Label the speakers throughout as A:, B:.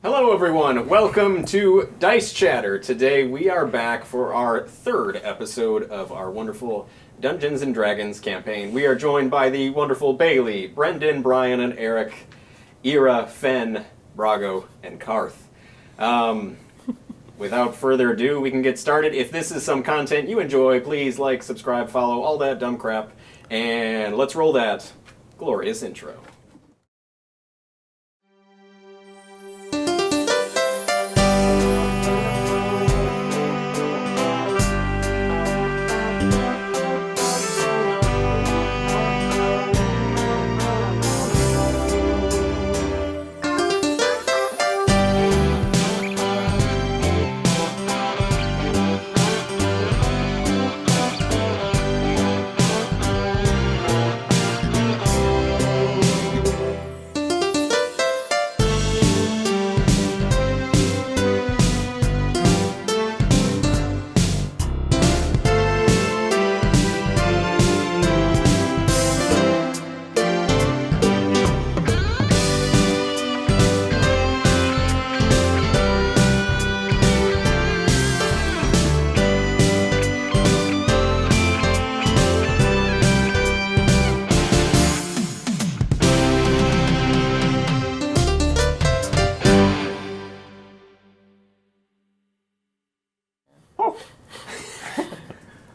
A: Hello everyone, welcome to Dice Chatter. Today we are back for our third episode of our wonderful Dungeons & Dragons campaign. We are joined by the wonderful Bailey, Brendan, Brian, and Eric, Eira, Fen, Brago, and Karth. Without further ado, we can get started. If this is some content you enjoy, please like, subscribe, follow, all that dumb crap, and let's roll that glorious intro.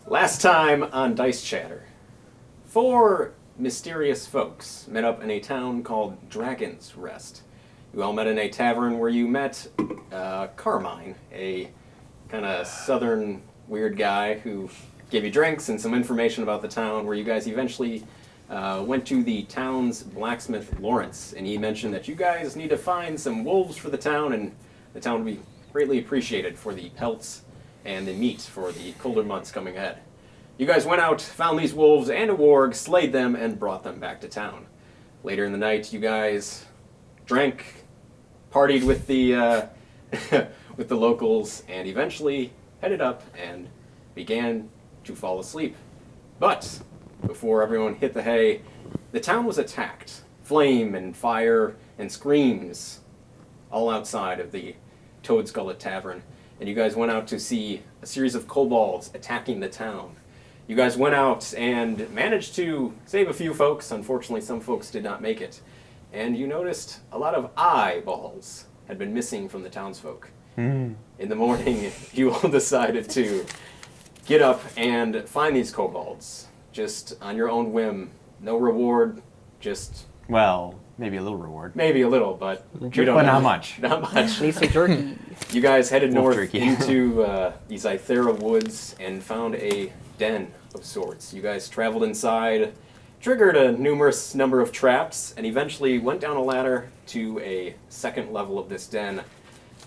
A: Last time on Dice Chatter, 4 mysterious folks met up in a town called Dragon's Rest. You all met in a tavern where you met Carmine, a kind of southern weird guy who gave you drinks and some information about the town, where you guys eventually went to the town's blacksmith, Lawrence, and he mentioned that you guys need to find some wolves for the town, and the town would be greatly appreciated for the pelts and the meat for the colder months coming ahead. You guys went out, found these wolves and a warg, slayed them, and brought them back to town. Later in the night, you guys drank, partied with the with the locals, and eventually headed up and began to fall asleep. But before everyone hit the hay, the town was attacked. Flame and fire and screams all outside of the Toad Skullet Tavern. And you guys went out to see a series of kobolds attacking the town. You guys went out and managed to save a few folks. Unfortunately, some folks did not make it. And you noticed a lot of eyeballs had been missing from the townsfolk. In the morning, you all decided to get up and find these kobolds. Just on your own whim. No reward, just...
B: Well, maybe a little reward.
A: Maybe a little, but we don't
B: But
A: know.
B: not much.
A: Not much.
C: Need some jerky.
A: You guys headed
B: Wolf
A: north
B: jerky.
A: into these Ithera woods and found a den of sorts. You guys traveled inside, triggered a numerous number of traps, and eventually went down a ladder to a second level of this den.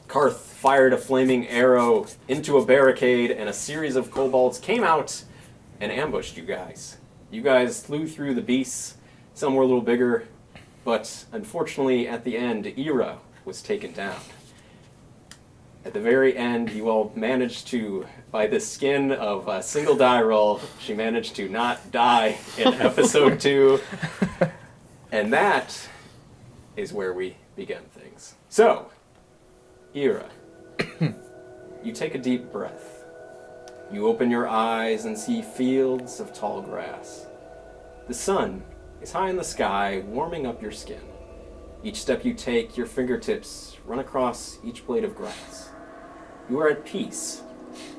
A: Karth fired a flaming arrow into a barricade, and a series of kobolds came out and ambushed you guys. You guys flew through the beasts. Some were a little bigger, but unfortunately at the end, Eira was taken down. At the very end, you all managed to, by the skin of a single die roll, she managed to not die in episode 2. And that is where we begin things. So, Eira, you take a deep breath. You open your eyes and see fields of tall grass. The sun is high in the sky, warming up your skin. Each step you take, your fingertips run across each blade of grass. You are at peace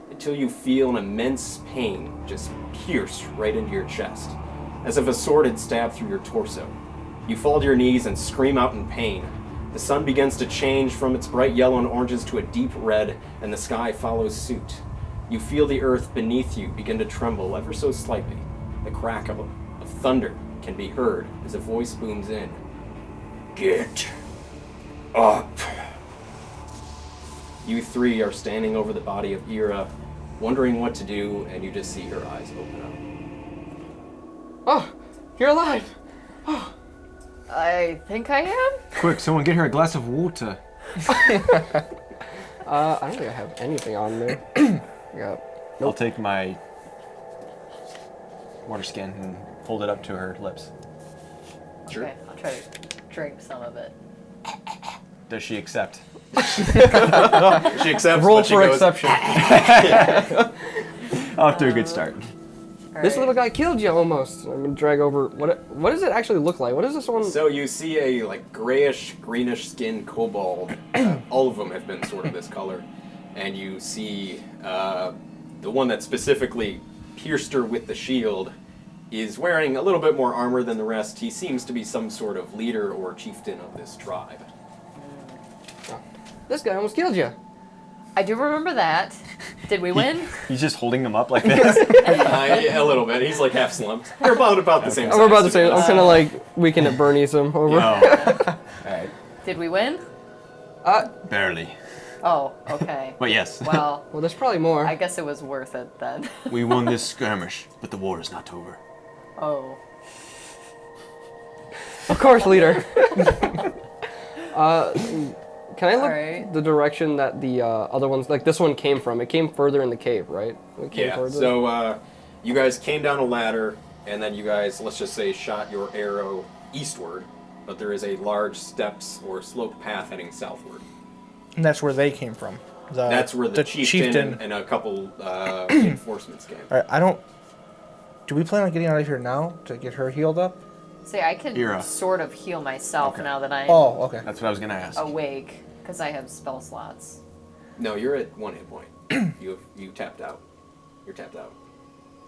A: until you feel an immense pain just pierce right into your chest, as if a sword had stabbed through your torso. You fall to your knees and scream out in pain. The sun begins to change from its bright yellow and oranges to a deep red, and the sky follows suit. You feel the earth beneath you begin to tremble ever so slightly. The crackle of thunder can be heard as a voice booms in. Get up. You 3 are standing over the body of Eira, wondering what to do, and you just see her eyes open up.
C: Oh, you're alive. Oh. I think I am?
B: Quick, someone get her a glass of water.
C: I don't think I have anything on me. Yeah.
B: I'll take my water skin and hold it up to her lips.
A: Sure.
D: Okay, I'll try to drink some of it.
B: Does she accept?
A: She accepts.
C: Roll
A: but she
C: for
A: goes,
C: exception.
B: Off to a good start.
D: All
C: This
D: right.
C: little guy killed you almost. I'm gonna drag over. What does it actually look like? What is this one?
A: So you see a like grayish, greenish skinned kobold. All of them have been sort of this color, and you see the one that specifically pierced her with the shield is wearing a little bit more armor than the rest. He seems to be some sort of leader or chieftain of this tribe.
C: This guy almost killed you.
D: I do remember that. Did we win?
B: He's just holding him up like this.
A: Yeah, a little bit. He's like half slumped. They're about the same size.
C: We're about to
A: be
C: say, I'm
A: honest.
C: kind of like Weekend at Bernie's him over.
B: Oh. Alright.
D: Did we win?
B: Barely.
D: Oh, okay.
B: But yes.
D: Well,
C: Well, there's probably more.
D: I guess it was worth it then.
B: We won this skirmish, but the war is not over.
D: Oh.
C: Of course, leader. Can I look
D: Alright.
C: the direction that the other ones, like this one came from? It came further in the cave, right? It came
A: Yeah,
C: further.
A: so you guys came down a ladder, and then you guys, let's just say, shot your arrow eastward, but there is a large steps or slope path heading southward.
E: And that's where they came from.
A: That's where the chieftain and a couple reinforcements came.
E: All right, I don't. Do we plan on getting out of here now to get her healed up?
D: See, I can
B: Eira.
D: sort of heal myself
B: Okay.
D: now that I'm
E: Oh, okay.
B: That's what I was gonna ask.
D: awake, because I have spell slots.
A: No, you're at 1 hit point. You tapped out. You're tapped out.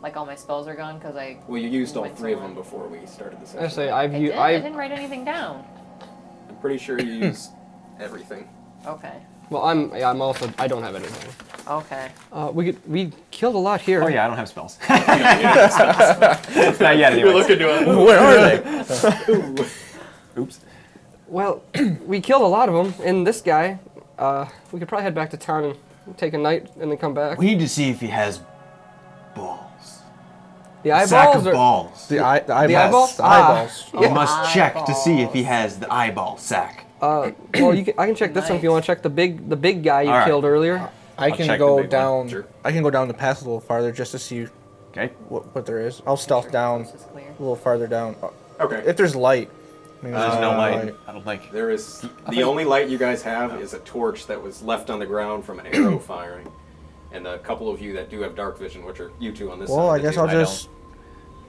D: Like all my spells are gone because I.
A: Well, you used all
D: went
A: 3 of
D: through
A: them before we started the session.
C: I say
D: I
C: I
D: didn't write anything down.
A: I'm pretty sure you used everything.
D: Okay.
C: well, I'm also I don't have anything.
D: Okay.
C: We killed a lot here.
B: Oh yeah, I don't have spells.
A: Yeah,
B: Not yet,
A: you're
B: anyways.
A: looking to it.
E: Where are they?
B: Oops.
C: Well, we killed a lot of them, and this guy, we could probably head back to town and take a night and then come back.
B: We need to see if he has balls.
C: The
B: A sack
C: eyeballs
B: of
C: or
B: balls.
E: The eyeballs.
C: eyeballs?
E: The eyeballs.
B: We must check to see if he has the eyeball sack.
C: well, I can check this one if you want to check the big guy you
B: All right.
C: killed earlier.
E: I
B: I'll
E: can
B: check the
E: go
B: big one.
E: down.
A: Sure.
E: I can go down the path a little farther just to see
B: Okay.
E: what there is. I'll stealth down
D: This is clear.
E: a little farther down.
A: Okay.
E: If there's light. Maybe
B: There's no light. I don't think.
A: There is the only light you guys have is a torch that was left on the ground from an arrow firing, and a couple of you that do have dark vision, which are you two on this side.
E: Well, I
A: that
E: guess
A: do.
E: I'll
B: I
E: just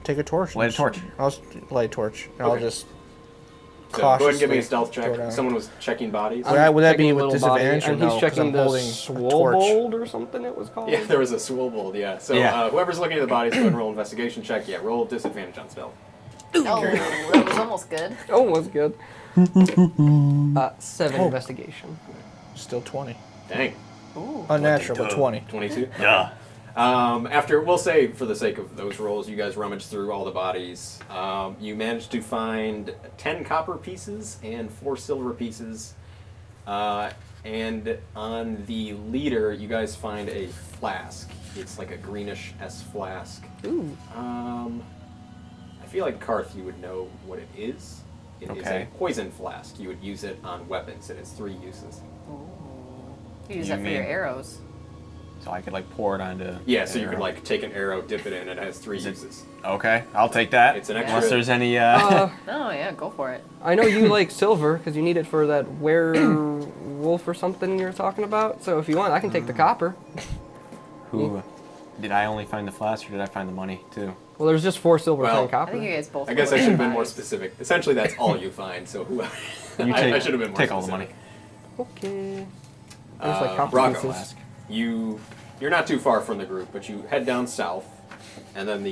E: take a torch.
B: Light a torch.
E: I'll light a torch. And I'll
A: Okay.
E: just
A: So go ahead and give me a
E: cautiously
A: stealth
E: go
A: check.
E: down.
A: Someone was checking bodies.
E: Would that be
C: Checking
E: with
C: little body,
E: disadvantage or
C: and
E: no?
C: he's
E: 'Cause
C: checking
E: I'm
C: the
E: holding a torch.
C: swobold or something it was called.
A: Yeah, there was a swobold, yeah. So
B: Yeah.
A: whoever's looking at the bodies, go ahead and roll investigation check. Yeah, roll disadvantage on stealth.
D: Oh, that was almost good.
C: Oh, was good. 7
E: Oh.
C: investigation.
E: Still 20.
A: Dang.
D: Ooh.
E: Unnatural, but 20.
A: 22?
B: Yeah.
A: After, we'll say, for the sake of those rolls, you guys rummaged through all the bodies. You managed to find 10 copper pieces and 4 silver pieces. And on the leader, you guys find a flask. It's like a greenish-S flask.
C: Ooh.
A: I feel like Karth, you would know what it is. It is
B: Okay.
A: a poison flask. You would use it on weapons. It has 3 uses.
D: You use
B: You
D: that for your
B: mean-
D: arrows.
B: So I could like pour it onto.
A: Yeah, so you
B: arrow.
A: could like take an arrow, dip it in, and it has 3 uses.
B: Okay, I'll take that.
A: It's an
B: Unless
A: extra-
B: there's any.
C: Oh
D: yeah, go for it.
C: I know you like silver because you need it for that werewolf or something you're talking about. So if you want, I can take the copper.
B: Who? Did I only find the flask, or did I find the money too?
C: Well, there's just 4 silver,
A: Well,
C: 10
D: I
C: copper.
D: think you guys both.
A: I guess I
D: rolled
A: should have been more
D: eyes.
A: specific. Essentially, that's all you find. So who?
B: You
A: I
B: take.
A: should have been more
B: take all the money.
A: specific.
C: Okay. There's like copper
A: Brago.
C: pieces.
A: You're not too far from the group, but you head down south, and then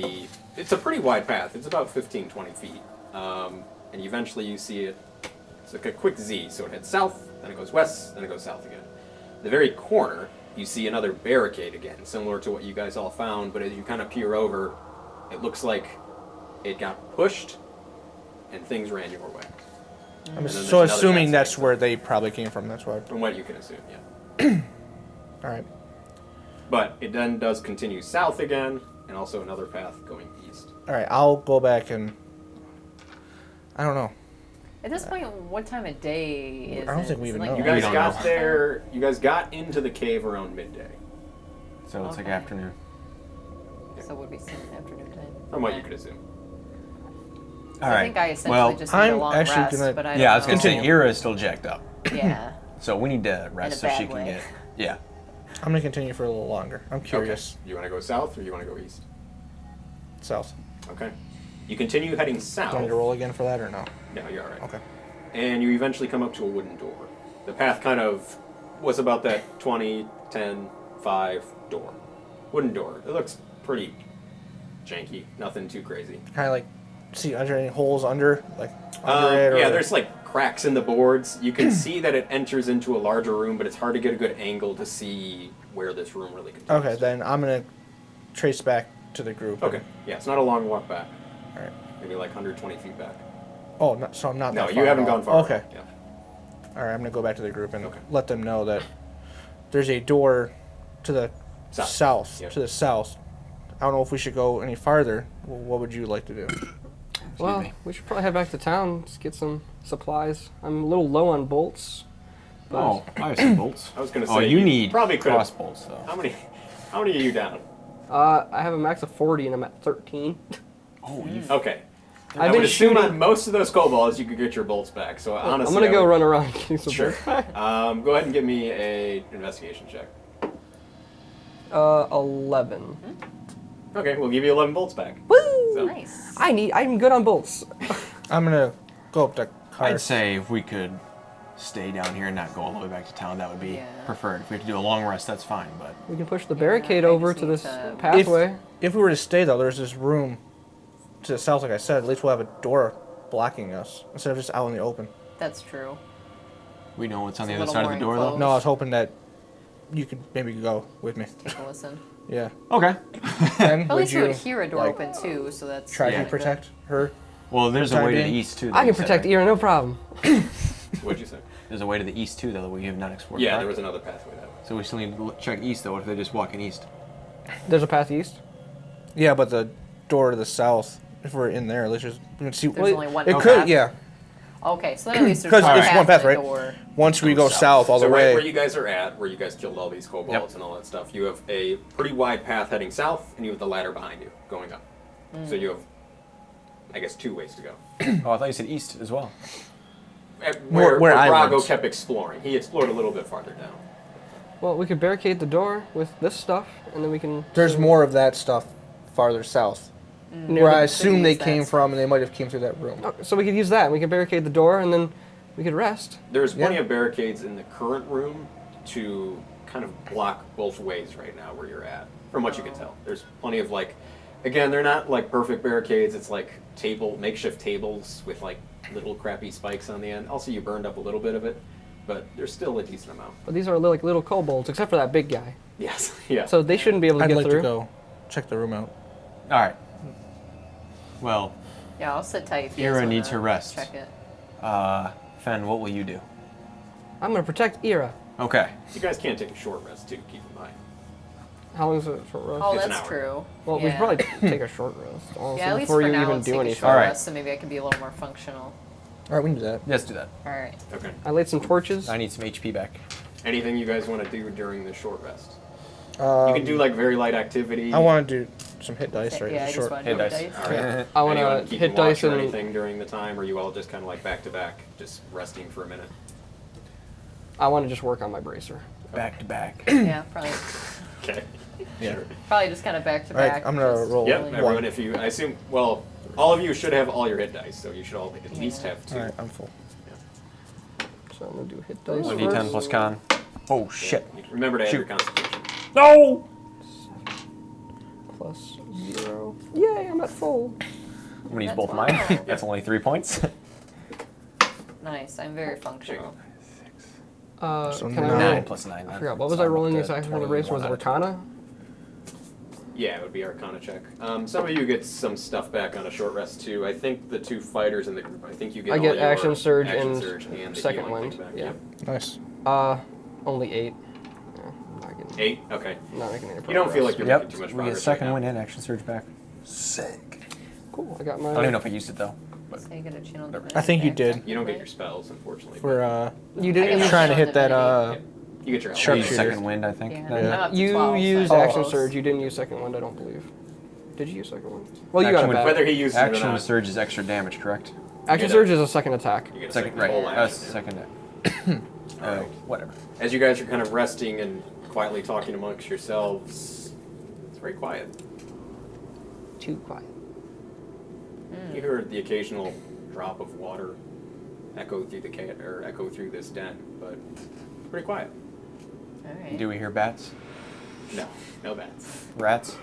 A: it's a pretty wide path. It's about 15, 20 feet, and eventually you see it. It's like a quick Z, so it heads south, then it goes west, then it goes south again. The very corner, you see another barricade again, similar to what you guys all found, but as you kind of peer over, it looks like it got pushed, and things ran your way.
E: I'm
A: then there's
E: so
A: another
E: assuming
A: path
E: that's
A: side.
E: where they probably came from. That's why.
A: From what you can assume, yeah.
E: All right.
A: But it then does continue south again, and also another path going east.
E: All right. I'll go back and. I don't know.
D: At this point, what time of day is it?
E: I don't think we
D: Is it
E: even
D: like
E: know.
A: You
E: We
A: guys
B: don't
A: got
B: know.
A: there. You guys got into the cave around midday,
B: So it's like
D: Okay.
B: afternoon.
D: So it would be some afternoon time.
A: from what
D: Okay.
A: you could assume.
B: All
D: I
B: right.
D: think I essentially
B: well,
D: just need a
E: I'm
D: long
E: actually
D: rest,
E: gonna-
D: but I
B: yeah, I was
D: don't
B: gonna
D: know.
B: say Eira is still jacked up.
D: Yeah.
B: So we need to rest so
D: bad
B: she can
D: way.
B: get. Yeah.
E: I'm gonna continue for a little longer. I'm curious.
A: Okay. You want to go south or you want to go east?
E: South.
A: Okay. You continue heading
E: Do
A: south.
E: you want me to roll again for that or no?
A: No, you're all right.
E: Okay.
A: And you eventually come up to a wooden door. The path kind of was about that 20, 10, 5 door. Wooden door. It looks pretty janky. Nothing too crazy.
E: Kind of like, see, are there any holes under, like under it? Or
A: Yeah, there's like cracks in the boards. You can see that it enters into a larger room, but it's hard to get a good angle to see where this room really continues.
E: Okay, then I'm gonna trace back to the group.
A: Okay. Yeah, it's not a long walk back.
E: All right.
A: Maybe like 120 feet back.
E: Oh, no, so I'm not
A: No,
E: that
A: you
E: far
A: haven't
E: at all.
A: gone far.
E: Okay.
A: Yeah.
E: All right, I'm gonna go back to the group and
A: Okay.
E: let them know that there's a door to the south.
A: Yep.
E: To the south. I don't know if we should go any farther. What would you like to do?
C: Well,
B: me.
C: we should probably head back to town, just get some supplies. I'm a little low on bolts.
B: Oh, I have some bolts.
A: I was gonna
B: Oh,
A: say,
B: you
A: you
B: need
A: probably could've-
B: cross bolts though.
A: How many are you down?
C: I have a max of 40 and I'm at 13.
B: Oh, you.
A: Okay. I
C: I've
A: would
C: been
A: assume
C: shooting.
A: on most of those kobolds you could get your bolts back. So honestly,
C: I'm gonna
A: I
C: go
A: would-
C: run around and get some
A: Sure.
C: bolts back.
A: Go ahead and give me a investigation check.
C: 11.
A: Okay, we'll give you 11 bolts back.
C: Woo!
A: So,
D: Nice.
C: I'm good on bolts.
E: I'm gonna go up to Karth.
B: I'd say if we could stay down here and not go all the way back to town, that would be
D: Yeah.
B: preferred. If we have to do a long rest, that's fine. But
C: We can push the
D: Yeah,
C: barricade
D: I
C: over
D: just
C: to
D: need
C: this
D: to-
C: pathway.
E: If we were to stay though, there's this room to the south, like I said. At least we'll have a door blocking us instead of just out in the open.
D: That's true.
B: we know what's on
D: It's
B: the
D: a
B: other
D: little
B: side of
D: more
B: the door, though.
D: enclosed.
E: No, I was hoping that you could maybe go with me.
D: Take a listen.
E: Yeah.
B: Okay.
E: Then
D: At
E: would
D: least you
E: you
D: would hear a door
E: like,
D: open too, so that's
E: try
B: Yeah.
E: to protect her?
B: Well, there's a
E: Time
B: way to the
E: being?
B: east too. that
C: I can
B: you said,
C: protect
B: right?
C: Eira, no problem.
A: what'd you say?
B: There's a way to the east too, though, that we have not explored.
A: Yeah,
B: correct?
A: there was another pathway that way.
B: So we still need to check east, though. What if they're just walking east?
C: There's a path east.
E: Yeah, but the door to the south. If we're in there, let's just we can see.
D: There's only one
E: It
D: path?
E: could, yeah.
D: Okay, so then at least there's
E: Because
D: one
E: it's
D: path
E: one path,
D: to the
E: right?
D: door.
E: Once we go
B: South.
E: south all
A: So
E: the
A: right
E: way.
A: where you guys are at, where you guys killed all these kobolds
B: Yep.
A: and all that stuff, you have a pretty wide path heading south, and you have the ladder behind you going up. So you have, I guess, 2 ways to go.
B: Oh, I thought you said east as well.
A: Where
E: I
A: Brago
E: went.
A: kept exploring. He explored a little bit farther down.
C: Well, we could barricade the door with this stuff, and then we can.
E: There's more of that stuff farther south,
C: near
E: where
C: the-
E: I assume they
D: use that
E: came
D: stuff.
E: from, and they might have came through that room.
C: Oh, so we could use that. And we could barricade the door, and then we could rest.
A: There's plenty
E: Yeah.
A: of barricades in the current room to kind of block both ways right now where you're at, from what you can tell. There's plenty of like, again, they're not like perfect barricades. It's like makeshift tables with like little crappy spikes on the end. Also, you burned up a little bit of it, but there's still a decent amount.
C: But these are like little kobolds, except for that big guy.
A: Yes, yeah.
C: So they shouldn't be able to
E: I'd
C: get
E: like
C: through.
E: to go check the room out.
B: All right. Well,
D: Yeah, I'll sit tight if you
B: Eira
D: guys wanna
B: needs her rest.
D: Check it.
B: Fen, what will you do?
C: I'm gonna protect Eira.
B: Okay.
A: You guys can take a short rest too. Keep in mind.
C: How long is a short rest?
D: Oh,
A: It's an
D: that's
A: hour.
D: true.
C: Well, we
D: yeah.
C: should probably take a short rest, honestly,
D: Yeah, at least
C: before
D: for
C: you
D: now,
C: even
D: let's
C: do
D: take a
C: anything.
D: short
B: Alright.
D: rest, so maybe I can be a little more functional.
E: All right, we can do that.
B: Let's do that.
D: All right.
A: Okay.
C: I laid some torches.
B: I need some HP back.
A: Anything you guys want to do during the short rest? You
E: Um,
A: can do like very light activity.
E: I want to do some hit dice, right?
D: Yeah, I just
E: Short.
D: want to
B: Hit
D: do
B: dice.
D: dice.
A: All right.
C: I want
A: Anyone
C: to
A: keeping
C: hit dice
A: watch or
C: and
A: anything during the time, or you all just kind of like back to back, just resting for a minute?
C: I want to just work on my bracer.
B: Back to back.
D: Yeah, probably.
A: Okay.
E: Yeah.
D: Probably just kind of back to
E: All right,
D: back.
E: I'm gonna
D: just
E: roll.
A: Yep,
D: really-
A: everyone. If you, I assume, well, all of you should have all your hit dice, so you should all at least have 2.
E: All right, I'm full.
C: So I'm gonna do hit dice.
B: 1d10
C: first.
B: plus con. Oh, shit.
A: Remember to add your
B: Shoot.
A: constitution.
B: No!
C: Plus 0. Yay, I'm at full.
B: I'm going to use
D: That's
B: both
D: wow.
B: mine. That's only 3 points.
D: Nice. I'm very functional.
E: So
C: Can I
E: 9
C: roll?
B: 9 plus 9.
C: I forgot. What was I rolling exactly for the bracer? Was it Arcana?
A: Yeah, it would be Arcana check. Some of you get some stuff back on a short rest too. I think the 2 fighters in the group, I think you get
C: I
A: all
C: get
A: your
C: action surge
A: action
C: and
A: surge and the
C: second
A: healing
C: wind.
A: thing back.
C: Yeah.
A: Yep.
E: Nice.
C: Only 8. Yeah, I'm not getting,
A: 8. Okay.
C: not making any progress.
A: You don't feel like you're
B: Yep.
A: making too much
B: We
A: progress.
B: get second
A: right now.
B: wind and action surge back. Sick.
C: Cool. I got my.
B: I don't even know if I used it, though. But
D: So you get a channel
B: Whatever.
D: divine
E: I think you
D: attack,
E: did.
A: You don't get your
D: technically.
A: spells, unfortunately.
C: You
E: We're
D: I
C: didn't
D: get
C: use.
D: my
E: trying to
D: channel
E: hit that.
A: but you get your
B: I
E: Sharp
B: used
E: shooter.
B: second wind, I think.
D: Yeah,
B: That-
D: I'm up to
C: You
D: 12, so
C: used
D: I'm
C: action
D: close.
C: surge. You didn't use second wind. I don't believe. Did you use second wind? Well, you
B: Action
C: got it
B: wind.
C: back.
A: Whether he uses it or
B: Action
A: not,
B: surge is extra damage, correct?
C: Action
A: get
C: surge is a second attack.
A: you get a
B: Second, right.
A: full action, yeah.
B: Second. Whatever.
A: As you guys are kind of resting and quietly talking amongst yourselves, it's very quiet.
C: Too quiet.
A: You heard the occasional drop of water echo through echo through this den, but it's pretty quiet.
D: All right.
B: Do we hear bats?
A: No bats.
B: Rats?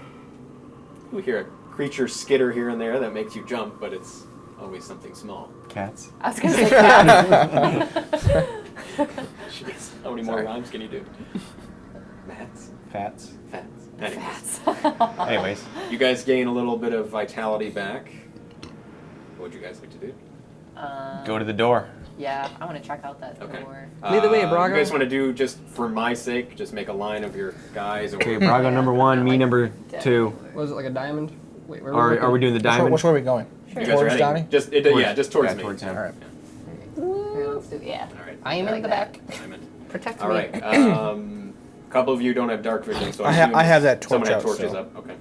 A: You hear a creature skitter here and there that makes you jump, but it's always something small.
B: Cats?
D: I was gonna say cats.
A: Jeez, how many more rhymes can you do? Mats?
B: Fats?
A: Fats. Anyways,
D: Cats.
B: Anyways.
A: you guys gain a little bit of vitality back. What would you guys like to do?
B: Go to the door.
D: Yeah, I want to check out that
A: Okay.
D: door.
C: Lead the way, Brago.
A: You guys want to do, just for my sake, just make a line of your guys? Or
B: Okay, Brago number 1, me number 2.
C: Was it like a diamond? Wait, where
B: Are we doing the diamond?
E: Which way are we going?
A: You guys
E: Towards
A: are heading,
E: Johnny?
A: just towards me.
B: Towards him.
E: All right.
D: Here, let's do yeah.
A: All right.
C: I am in the back.
A: Diamond.
C: Protect
A: All
C: me.
A: right. A couple of you don't have dark vision, so
E: I
A: assume
E: have that torch
A: someone had
E: out
A: torches
E: still.
A: up. Okay.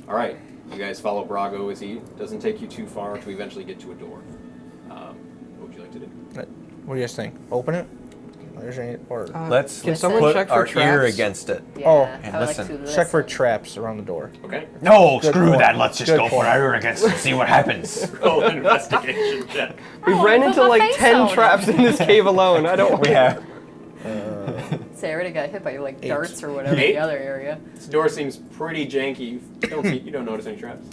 A: All right. You guys follow Brago as he doesn't take you too far to eventually get to a door. What would you like to do?
E: What do you guys think? Open it? There's any, or
B: Let's
C: Can someone
B: put
C: check for
B: our ear
C: traps?
B: against it.
D: Yeah,
E: Oh,
D: I
B: and
D: would like
B: listen.
D: to
E: check for
D: listen.
E: traps around the door.
A: Okay.
B: No,
E: Good
B: screw
E: point.
B: that. Let's just
E: Good
B: go for
E: point.
B: our ear against it and see what happens.
A: Roll an investigation check.
C: We've
D: Oh,
C: ran
D: put
C: into
D: my
C: like
D: face
C: 10
D: on it.
C: traps in this cave alone. I don't.
B: We have.
D: Say, I already got hit by like
E: 8.
D: darts or whatever in
A: 8?
D: the other area.
A: This door seems pretty janky. You don't notice any traps.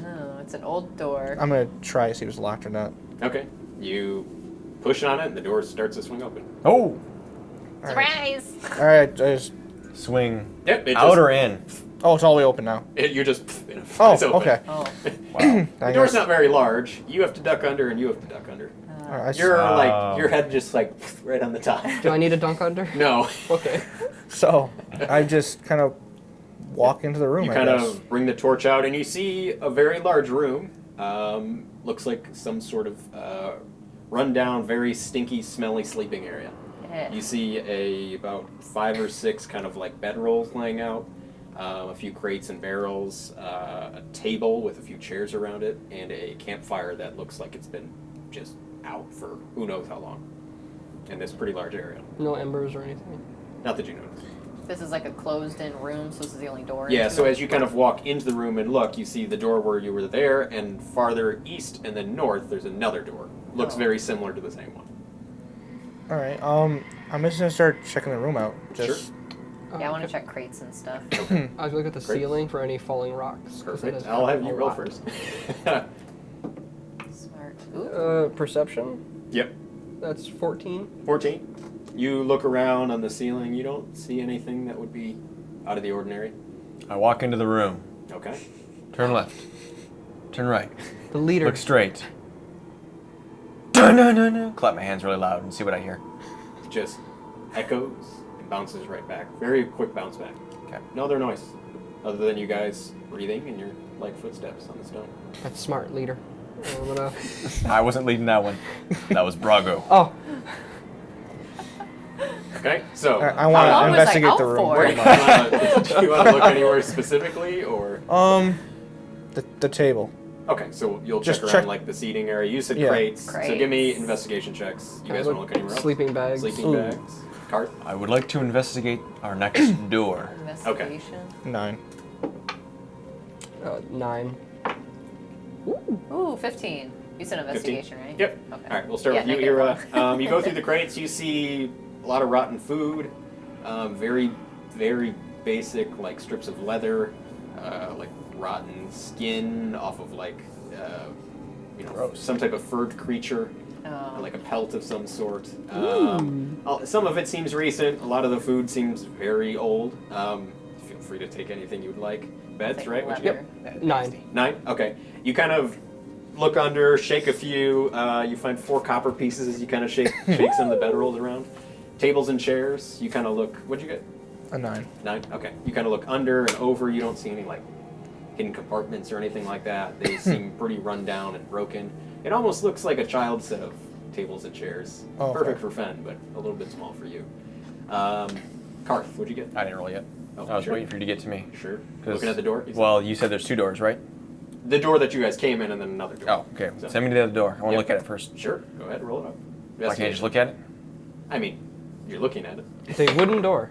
D: Oh, it's an old door.
E: I'm gonna try to see if it's locked or not.
A: Okay. You push on it, and the door starts to swing open.
B: Oh!
D: Surprise!
E: All right, I just.
B: Swing.
A: Yep. It
B: Out
A: just,
B: or in?
E: Oh, it's all the way open now.
A: You're just.
E: Oh,
A: it's open.
E: okay.
D: Oh,
B: Wow.
A: The door's not very large. You have to duck under, and you have to duck under.
E: All right,
A: You're
B: Oh.
A: like your head just like right on the top.
C: Do I need a dunk under?
A: No.
C: Okay.
E: so I just kind of walk into the room.
A: You
E: I
A: kind
E: guess.
A: of bring the torch out, and you see a very large room. Looks like some sort of rundown, very stinky, smelly sleeping area.
D: yeah.
A: You see about 5 or 6 kind of like bedrolls laying out, a few crates and barrels, a table with a few chairs around it, and a campfire that looks like it's been just out for who knows how long in this pretty large area.
C: No embers or anything.
A: Not that you notice.
D: This is like a closed-in room, so this is the only door.
A: Yeah,
D: into
A: so
D: it?
A: as you kind of walk into the room and look, you see the door where you were there, and farther east and then north, there's another door. Looks
D: Oh.
A: very similar to the same one.
E: All right. I'm just gonna start checking the room out. Just.
D: Yeah, I want to check crates and stuff.
C: I was looking at the
A: Great.
C: ceiling for any falling rocks. 'cause that
A: Perfect.
C: is
A: I'll have you
C: a
A: roll
C: lot.
A: first.
D: Smart. Ooh.
C: Perception.
A: Yep.
C: That's 14.
A: 14. You look around on the ceiling. You don't see anything that would be out of the ordinary.
B: I walk into the room.
A: Okay.
B: Turn left. Turn right.
C: The leader.
B: Look straight. Dun, dun, dun, dun. Clap my hands really loud and see what I hear.
A: Just echoes and bounces right back. Very quick bounce back.
B: Okay.
A: No other noise other than you guys breathing and your light footsteps on the stone.
C: That's smart, leader. I'm gonna.
B: I wasn't leading that one. That was Brago.
C: Oh,
A: Okay, so
E: I
D: How
E: want
D: long
E: to
D: was I
E: investigate
D: out
E: the room.
D: for?
A: do you want to look anywhere specifically, or
E: The table.
A: okay? So you'll
E: Just
A: check around
E: check-
A: like the seating area. You said
E: Yeah.
A: crates. So give me
D: Crates.
A: investigation checks. You
C: I
A: guys want to look anywhere else?
C: sleeping bags.
A: Sleeping
E: Ooh.
A: bags. Karth.
B: I would like to investigate our next door.
D: Investigation.
E: 9.
C: 9.
D: Ooh, 15. You said
A: 15?
D: investigation, right?
A: Yep.
D: Okay.
A: All right, we'll start
D: Yeah,
A: with you,
D: negative
A: Eira.
D: one.
A: You go through the crates. You see a lot of rotten food. Very, very basic, like strips of leather, like rotten skin off of like,
B: Gross.
A: some type of furred creature.
D: Oh.
A: Like a pelt of some sort. Some of it seems recent. A lot of the food seems very old. Feel free to take anything you'd like. Beds,
D: Take
A: right? What'd you
D: leather.
A: get?
C: 9.
A: 9? Okay. You kind of look under, shake a few. You find 4 copper pieces as you kind of shake some of the bedrolls around. Tables and chairs. You kind of look. What'd you get?
E: A 9.
A: 9? Okay. You kind of look under and over. You don't see any like hidden compartments or anything like that. They seem pretty run down and broken. It almost looks like a child's set of tables and chairs.
E: Oh, okay.
A: Perfect for Fen, but a little bit small for you. Karth, what'd you get?
B: I didn't roll yet.
A: Oh,
B: I was
A: sure.
B: waiting for you to get to me.
A: Sure.
B: 'Cause-
A: Looking at the door? You said?
B: Well, you said there's 2 doors, right?
A: The door that you guys came in and then another door.
B: Oh, okay.
A: So-
B: Send me to the other door. I want to
A: Yep.
B: look at it first.
A: Sure. Go ahead, roll it up.
B: Why can't I just look at it?
A: I mean, you're looking at it.
C: It's a wooden door.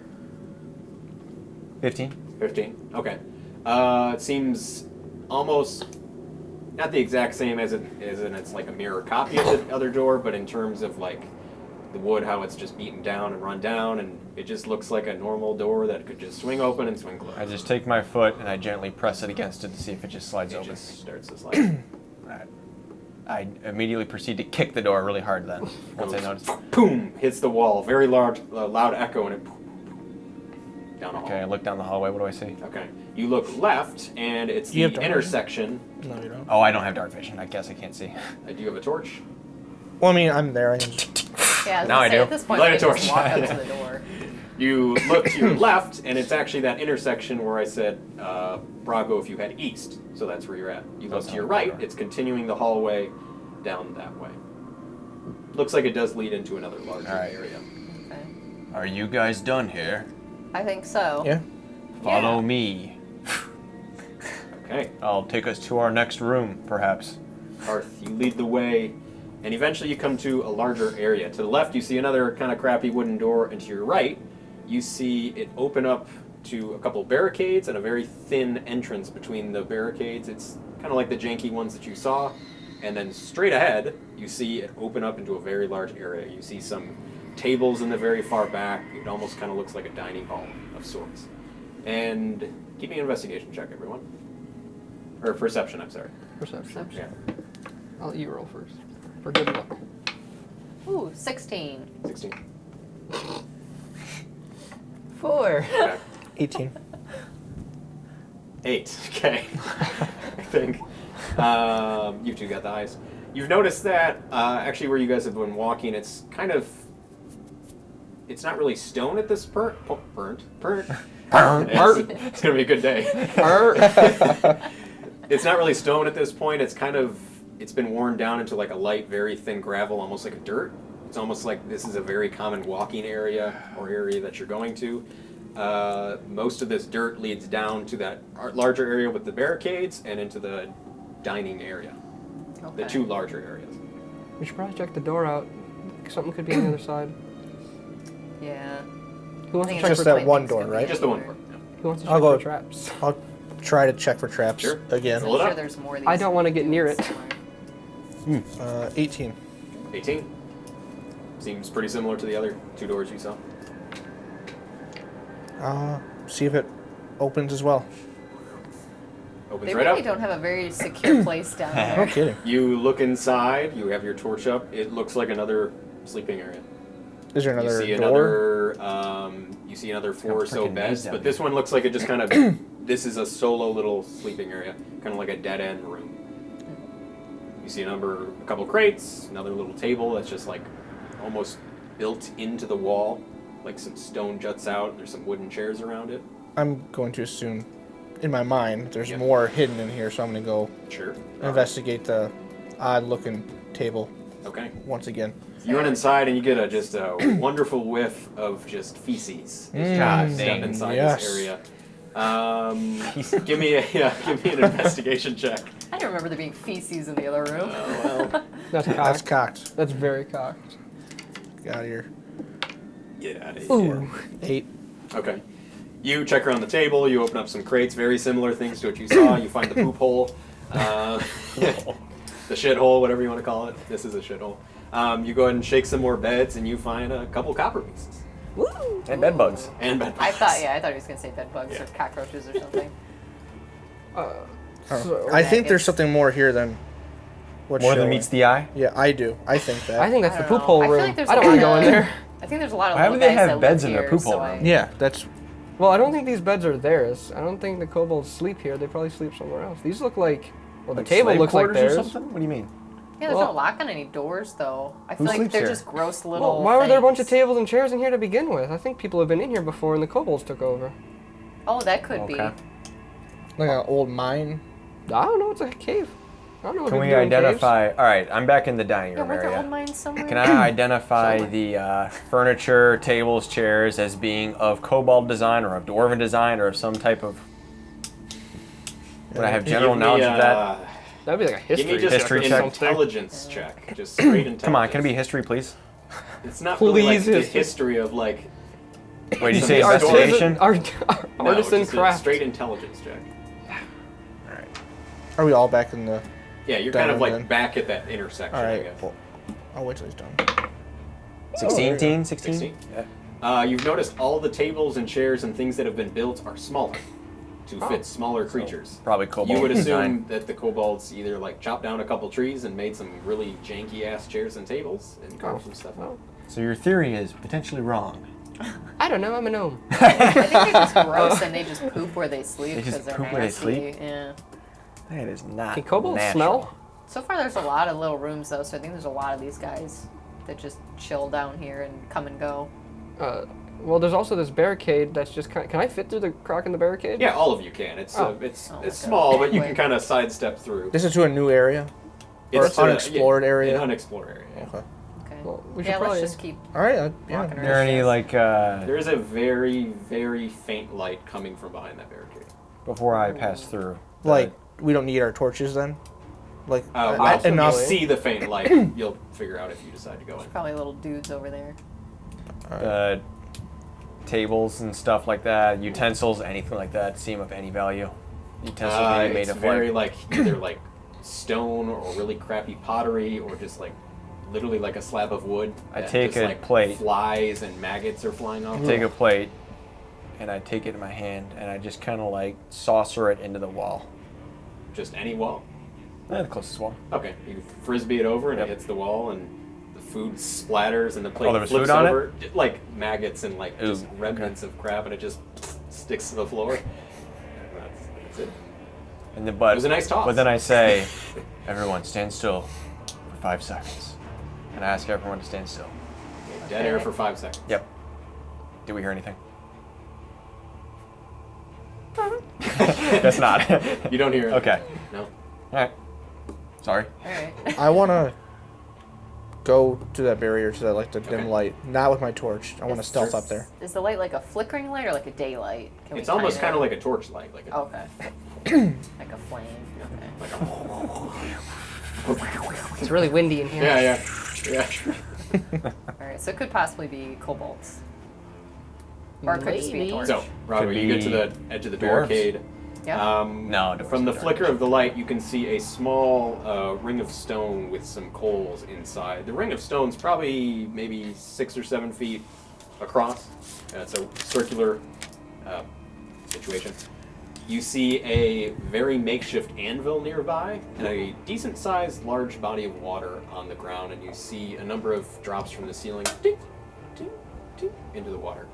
B: 15.
A: 15. Okay. It seems almost not the exact same as it's like a mirror copy of the other door, but in terms of like the wood, how it's just beaten down and run down, and it just looks like a normal door that could just swing open and swing closed.
B: I just take my foot and I gently press it against it to see if it just slides
A: It
B: open.
A: just starts to slide.
B: I immediately proceed to kick the door really hard then, once I notice.
A: Boom! Hits the wall. Very large, loud echo, and it down a hall.
B: Okay, I look down the hallway. What do I see?
A: Okay. You look left, and it's
E: You have
A: the
E: dark
A: intersection.
E: No, you don't.
B: Oh, I don't have dark vision. I guess I can't see.
A: Do you have a torch?
E: Well, I mean, I'm there. I can...
D: Yeah,
B: Now I do.
D: At this point,
A: Light a
D: we can just
A: torch.
D: walk up to the door.
A: You look to your left, and it's actually that intersection where I said, Brago, if you head east. So that's where you're at. You look
B: That's
A: to your
B: not
A: right,
B: far.
A: it's continuing the hallway down that way. Looks like it does lead into another larger
B: Alright.
A: area.
D: Okay.
B: Are you guys done here?
D: I think so.
E: Yeah.
B: Follow
D: Yeah.
B: me.
A: Okay.
B: I'll take us to our next room, perhaps.
A: Karth, you lead the way, and eventually you come to a larger area. To the left, you see another kind of crappy wooden door, and to your right, you see it open up to a couple barricades and a very thin entrance between the barricades. It's kind of like the janky ones that you saw. And then straight ahead, you see it open up into a very large area. You see some tables in the very far back. It almost kind of looks like a dining hall of sorts. And give me an investigation check, everyone. Or perception, I'm sorry.
C: Perception.
A: Yeah.
C: I'll let you roll first. For good luck.
D: Ooh, 16.
A: 16.
D: 4.
A: Okay.
E: 18.
A: 8. Okay. I think. You two got the highest. You've noticed that actually where you guys have been walking, it's kind of. It's not really stone at this burnt. It's gonna be a good day. It's not really stone at this point. It's kind of. It's been worn down into like a light, very thin gravel, almost like a dirt. It's almost like this is a very common walking area or area that you're going to. Most of this dirt leads down to that larger area with the barricades and into the dining area.
D: Okay.
A: The two larger areas.
C: We should probably check the door out. Something could be on the other side.
D: Yeah.
C: Who wants
D: I
C: to
D: think
C: check
E: Just
C: for
E: that
D: point
E: one
D: things
E: door,
D: could be
E: right?
A: Just the one
D: anywhere.
A: part. Yeah.
C: Who wants to
E: I'll
C: check
E: go-
C: for traps?
E: I'll try to check for traps
A: Sure.
E: again.
A: Roll it
D: I'm
A: up.
D: sure there's more of these.
C: I don't wanna get near it.
D: somewhere.
E: 18.
A: 18. Seems pretty similar to the other two doors you saw.
E: See if it opens as well.
A: Opens
D: They
A: right
D: really
A: up.
D: don't have a very secure place down
E: No
D: there.
E: kidding.
A: You look inside. You have your torch up. It looks like another sleeping area.
E: Is there another
A: you see
E: door?
A: you see another 4 or so
B: freaking
A: beds,
B: maze down
A: but this one looks like it just kind of. This is a solo little sleeping area, kind of like a dead end room. You see a couple crates, another little table that's just like almost built into the wall, like some stone juts out. There's some wooden chairs around it.
E: I'm going to assume, in my mind, there's
A: Yep.
E: more hidden in here, so I'm going to go
A: Sure.
E: investigate the odd-looking table
A: Okay.
E: once again.
A: You run inside and you get just a wonderful whiff of just feces.
B: God
A: Step
B: dang.
A: inside
E: Yes.
A: this area. Give me an investigation check.
D: I don't remember there being feces in the other room.
A: Well,
C: That's cocked.
E: That's cocked.
C: That's very cocked.
E: Get out of here.
A: get out of here.
C: Ooh.
E: 8.
A: Okay. You check around the table. You open up some crates. Very similar things to what you saw. You find the poop hole, the shit hole, whatever you want to call it. This is a shit hole. You go ahead and shake some more beds, and you find a couple copper pieces
C: Woo!
B: And bed bugs.
A: and bed.
D: I thought
A: bugs.
D: he was gonna say bed bugs
A: Yeah.
D: or cockroaches or something.
C: So,
E: I think there's
D: it's-
E: something more here than what's
B: More than
E: showing.
B: meets the eye?
E: Yeah, I do. I think that.
C: I think that's
D: I
C: the
D: don't
C: poop
D: know.
C: hole
D: I feel
C: room.
D: like there's
C: I don't
D: a
C: want to
D: lot
C: go in
D: of-
C: there.
D: I think there's a lot of
B: Why
D: little
B: would they
D: guys
B: have
D: that
B: beds
D: live
B: in their
D: here,
B: poop hole
D: so
B: room?
E: Yeah, that's...
C: Well, I don't think these beds are theirs. I don't think the kobolds sleep here. They probably sleep somewhere else. These look like. Well, the
B: Like
C: table
B: slave
C: looks like
B: quarters or
C: theirs.
B: something? What do you mean?
D: Yeah, there's
C: Well-
D: no lock on any doors though. I
B: Who
D: feel like
B: sleeps
D: they're
B: here?
D: just gross little.
C: Well, why were there a bunch of
D: things.
C: tables and chairs in here to begin with? I think people have been in here before and the kobolds took over.
D: Oh, that could be.
B: Okay.
E: Like an old mine.
C: I don't know. It's a cave. I don't know what
B: Can
C: people
B: we
C: do in caves.
B: identify? All right, I'm back in the dining
D: Yeah,
B: room
D: weren't there old
B: area.
D: mines somewhere?
B: Can I identify the furniture, tables, chairs as being of kobold design or of dwarven design or of some type of... Would I have general
A: Give me,
B: knowledge of that?
C: That'd be like a
A: Give
C: history.
A: me just
B: History
A: an
B: check.
A: intelligence check. Just straight intelligence.
B: Come on, can it be history, please?
A: It's not really like
C: Please,
A: the
C: history.
A: history of like.
B: Wait, you
A: Some
B: say
A: historical-
B: investigation?
A: No,
C: Artisan
A: just a
C: craft.
A: straight intelligence check.
B: All right.
E: Are we all back in the?
A: Yeah, you're kind of
E: Done,
A: like
E: then.
A: back at that intersection.
E: All
A: I
E: right.
A: guess.
E: Well, I'll wait till he's done.
B: 16,
E: yeah.
B: teen, 16?
A: 16?
B: Yeah.
A: You've noticed all the tables and chairs and things that have been built are smaller to fit smaller creatures.
B: Probably kobold
A: You would assume
B: design.
A: that the kobolds either like chopped down a couple trees and made some really janky ass chairs and tables and carved some stuff out.
B: So your theory is potentially wrong.
C: I don't know. I'm a gnome.
D: I think they're just gross and they just poop where they sleep
B: They just
D: because they're
B: poop where they
D: nasty.
B: sleep?
D: Yeah.
B: That is not
C: Can kobolds
B: natural.
C: smell?
D: So far, there's a lot of little rooms though, so I think there's a lot of these guys that just chill down here and come and go.
C: Well, there's also this barricade that's just kind. Can I fit through the crack in the barricade?
A: Yeah, all of you can. It's
C: Oh.
A: it's
D: Oh,
A: it's
D: okay.
A: small, but you
D: Wait.
A: can kind of sidestep through.
E: This is to a new area. Or
A: It's
E: unexplored area?
A: An unexplored area. Yeah.
E: Okay.
D: Okay.
C: Well, we should
D: Yeah,
C: probably.
D: let's just keep
E: All right.
D: walking
E: Yeah.
B: Are
D: around.
B: there any like
A: There is a very very faint light coming from behind that barricade.
B: before I pass through?
E: Like we don't need our torches then. Like
A: Well,
E: enough.
A: you'll see the faint light. You'll figure out if you decide to go in.
D: Probably little dudes over there.
B: Tables and stuff like that, utensils, anything like that seem of any value. Utensils maybe made
A: It's
B: of
A: very like either like stone or really crappy pottery or just like literally like a slab of wood.
B: I
A: that
B: take
A: just,
B: a
A: like,
B: plate.
A: Flies and maggots are flying off.
B: Take a plate and I take it in my hand and I just kind of like saucer it into the wall.
A: Just any wall.
B: The closest wall.
A: Okay, you frisbee it over and
B: Yep.
A: it hits the wall and the food splatters and the plate
B: there was
A: flips
B: food on it?
A: over. Like maggots and like just
B: Ooh,
A: remnants of crap and it just sticks to the floor. That's it.
B: And then, but
A: It was a nice toss.
B: But then I say, everyone stand still for 5 seconds. And I ask everyone to stand still.
A: Okay, dead air for 5 seconds.
B: Yep. Did we hear anything? Guess not.
A: You don't hear it.
B: Okay.
A: No.
B: All right. Sorry.
D: All right.
E: I want to go to that barrier to that like the dim
A: Okay.
E: light, not with my torch. I want to
D: Is-
E: stealth up there.
D: Is the light like a flickering light or like a daylight? Can we
A: It's almost
D: find
A: kind of
D: out?
A: like a torchlight, like a,
D: Okay. Like a flame. Okay.
A: like a
C: It's really windy in here.
A: yeah.
D: All right. So it could possibly be kobolds. Or it could just be a
C: Maybe.
D: torch.
A: So, Roger,
B: Could
A: you get to
B: be
A: the edge of the
B: dwarves.
A: barricade.
D: Yeah.
B: No,
A: From the
B: dwarves.
A: flicker of the light, you can see a small ring of stone with some coals inside. The ring of stone's probably maybe 6 or 7 feet across. It's a circular situation. You see a very makeshift anvil nearby and a decent-sized large body of water on the ground, and you see a number of drops from the ceiling ding, ding, ding, into the water.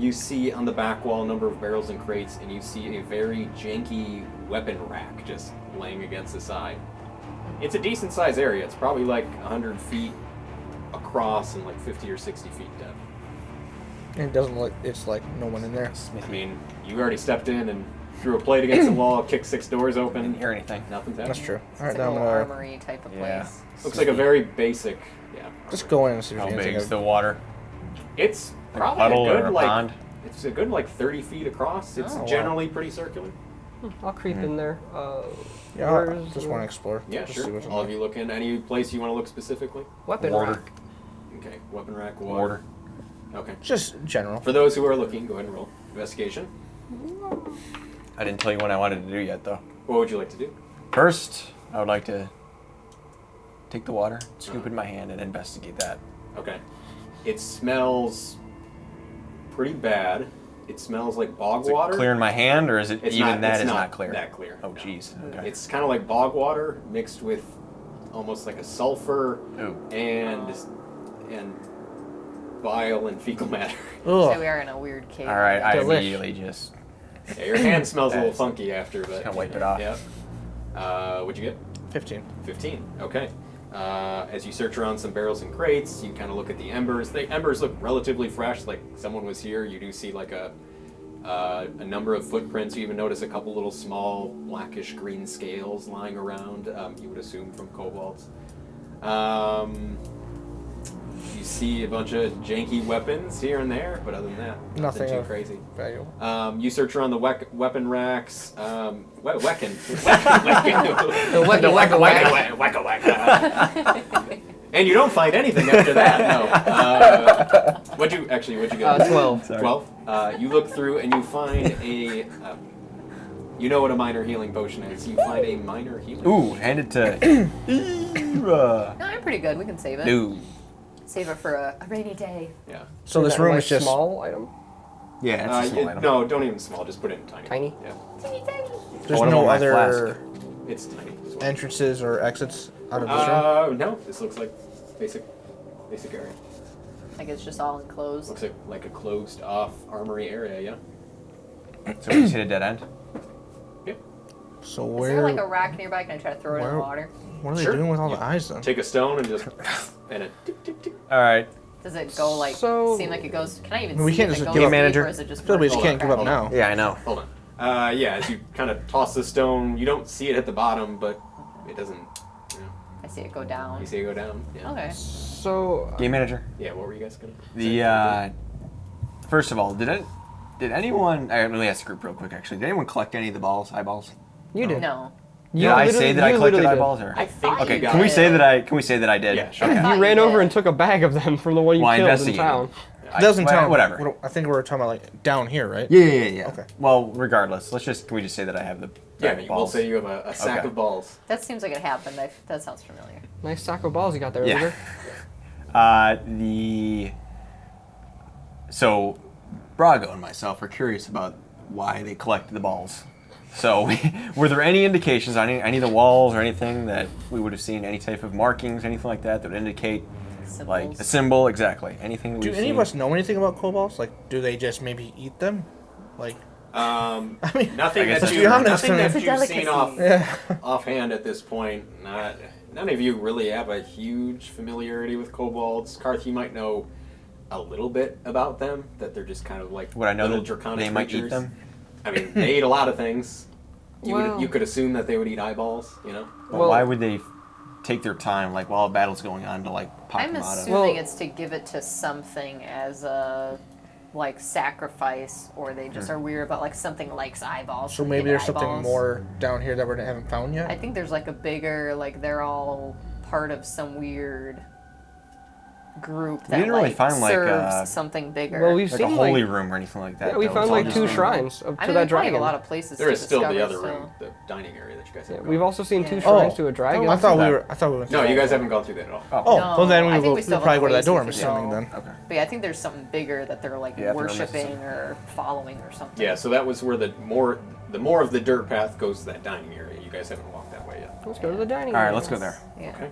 A: You see on the back wall a number of barrels and crates, and you see a very janky weapon rack just laying against the side. It's a decent-sized area. It's probably like 100 feet across and like 50 or 60 feet depth.
E: And it doesn't look. It's like no one in there.
A: I mean, you already stepped in and threw a plate against the wall, kicked 6 doors open.
B: Didn't hear anything.
A: Nothing's
E: That's
A: happening.
E: true.
D: It's
E: All right,
D: like
E: now
D: a
E: I'm
D: little
E: gonna
D: armory type of
B: Yeah.
D: place.
A: Looks like a very basic,
E: just go in and see if
B: How
E: there's
B: big
E: anything.
B: is the water?
A: It's
B: Like a
A: probably
B: puddle
A: a good
B: or a
A: like
B: pond?
A: it's a good like 30 feet across. It's
D: Oh, wow.
A: generally pretty circular.
C: I'll creep in there.
E: Yeah, I
C: where's
E: just
C: the
E: want to explore.
A: Yeah,
E: Just see
A: sure.
E: what's in
A: All of
E: there.
A: you look in. Any place you want to look specifically?
C: weapon
B: Water.
C: rack?
A: Okay, weapon rack, water.
B: Water.
A: Okay.
E: Just general.
A: For those who are looking, go ahead and roll investigation.
B: I didn't tell you what I wanted to do yet, though.
A: What would you like to do?
B: First, I would like to take the water, scoop it in my hand, and investigate that.
A: Okay. It smells pretty bad. It smells like bog
B: Is it
A: water.
B: clear in my hand, or is it
A: It's
B: even
A: not,
B: that
A: it's
B: is
A: not
B: not clear?
A: That clear.
B: Oh,
A: no.
B: jeez. Okay.
A: It's kind of like bog water mixed with almost like a sulfur
B: Ooh.
A: and bile and fecal matter.
D: So
E: Ugh.
D: we are in a weird cave.
B: All right, I
C: Delish.
B: immediately just
A: Yeah, your hand smells a little
B: That's-
A: funky after, but
B: kinda wipe it off.
A: Yeah. What'd you get?
E: 15.
A: 15. Okay. As you search around some barrels and crates, you kind of look at the embers. The embers look relatively fresh, like someone was here. You do see like a number of footprints. You even notice a couple little small blackish green scales lying around. You would assume from kobolds. You see a bunch of janky weapons here and there, but other than that, nothing too
E: of
A: crazy.
E: value.
A: You search around the weapon racks. Wecken.
C: The weapon rack.
A: And you don't find anything after that, no. What'd you get?
C: 12.
A: 12. You look through and you find a, you know what a minor healing potion is. You find a minor healing
B: Ooh,
A: potion.
B: hand it to Eira.
D: No, I'm pretty good. We can save it.
B: No.
D: Save it for a rainy day.
A: Yeah.
E: So this
C: that,
E: room
C: like,
E: is just
C: small item.
B: Yeah, it's a small item.
A: No, don't even small. Just put it in tiny.
C: Tiny?
A: Yeah.
D: Teeny tiny.
E: there's
B: One of
E: no
B: them on my
E: other
A: It's tiny as well.
E: entrances or exits out of this room.
A: No. This looks like basic area.
D: Like it's just all enclosed.
A: Looks like a closed off armory area. Yeah.
B: So we just hit a dead end.
A: Yep.
E: So
D: Is
E: where
D: there like a rock nearby? Can I try to throw it in the
E: where-
D: water?
E: what are they
A: Sure.
E: doing with all
A: Yeah.
E: the eyes then?
A: Take a stone and just and it. Tick, tick, tick.
B: All right.
D: Does it go like
C: So-
D: seem like it goes? Can I even
E: We
D: see
E: can't
D: if it
E: just
D: goes
E: give
B: a
D: deep,
B: manager.
D: or is it just
E: I feel like we just
A: Hold
E: can't
A: on,
E: give up
A: hold on.
E: now.
B: Yeah, I know.
A: Hold on. Yeah, as you kind of toss the stone, you don't see it hit the bottom, but it doesn't. You know,
D: I see it go down.
A: you see it go down. Yeah.
D: Okay.
C: So,
B: Game manager.
A: Yeah. What were you guys gonna?
B: The first of all, did anyone? Let me ask the group real quick. Actually, did anyone collect any of the eyeballs?
C: you did.
D: No.
C: You
B: Did I
C: literally-
B: say that I
C: you
B: collected
C: literally did.
B: eyeballs, or
D: I think
B: okay?
D: you
B: Can we
D: did.
B: say that I? Can we say that I did?
A: Yeah, sure.
D: I thought
C: You ran over
D: did.
C: and took a bag of them from the one you
B: Well, I
C: killed in
B: investigated.
C: town.
B: I-
E: Doesn't tell
B: Whatever.
E: I think we were talking about like down here, right?
B: Yeah.
E: Okay.
B: Well, regardless, can we just say that I have the
A: Yeah.
B: balls?
A: We'll say you have a sack
B: Okay.
A: of balls.
D: That seems like it happened. That sounds familiar.
C: Nice sack of balls you got there,
B: Yeah.
C: leader.
B: So Brago and myself are curious about why they collected the balls. So, were there any indications on any of the walls or anything that we would have seen, any type of markings, anything like that would indicate, like
D: Symbols.
B: a symbol, exactly? Anything that
E: Do
B: we've
E: any
B: seen?
E: of us know anything about kobolds? Like, do they just maybe eat them? Like,
A: I
E: mean,
A: nothing
B: I guess
A: that
B: that's
A: you,
E: true. Honest,
A: nothing
E: I mean-
A: that
D: It's a
A: you've seen
D: delicacy.
A: offhand at this point. None of you really have a huge familiarity with kobolds. Karth, you might know a little bit about them. That they're just kind of like
B: Would I know
A: little
B: that
A: draconic
B: they might
A: creatures.
B: eat them?
A: I mean, they eat a lot of things.
C: Well-
A: You could assume that they would eat eyeballs. You know.
B: Well, why would they take their time, like while a battle's going on, to like pop
D: I'm
B: them out of?
D: assuming
C: Well-
D: it's to give it to something as a like sacrifice, or they just are weird about like something likes eyeballs.
E: so
D: they
E: maybe
D: give it
E: there's something
D: eyeballs.
E: more down here that we haven't found yet?
D: I think there's like a bigger, like they're all part of some weird group that
B: didn't really
D: like
B: find, like,
D: serves something bigger.
C: Well, we've
B: like a
C: seen
B: holy
C: like,
B: room or anything like that.
C: yeah, we
B: That
C: found
B: was all
C: like
B: just-
C: 2 shrines to
D: I mean,
C: that
D: we probably
C: dragon.
D: have a lot of places
A: There
D: to
A: is still the
D: discover,
A: other room,
D: so-
A: the dining area that you guys
C: Yeah,
A: have.
C: we've also seen 2
D: Yeah.
C: shrines to a dragon.
E: I thought
B: that.
E: we went
A: No,
E: through
A: you
E: that.
A: guys haven't gone through that at all.
E: Oh,
D: No,
E: well then
D: I
E: we
D: think
E: will
D: we still have
E: probably go to that
D: ways
E: door.
D: we
E: I'm
D: could
E: assuming
D: go.
E: then.
B: Okay.
D: But yeah, I think there's something bigger that they're like
B: Yeah, I think I'm
D: worshiping
B: missing
D: or following or something.
A: Yeah, so that was where the more of the dirt path goes to that dining area. You guys haven't walked that way yet.
C: Let's go to the dining
B: All right,
C: room.
B: let's go there.
D: Yeah.
A: Okay.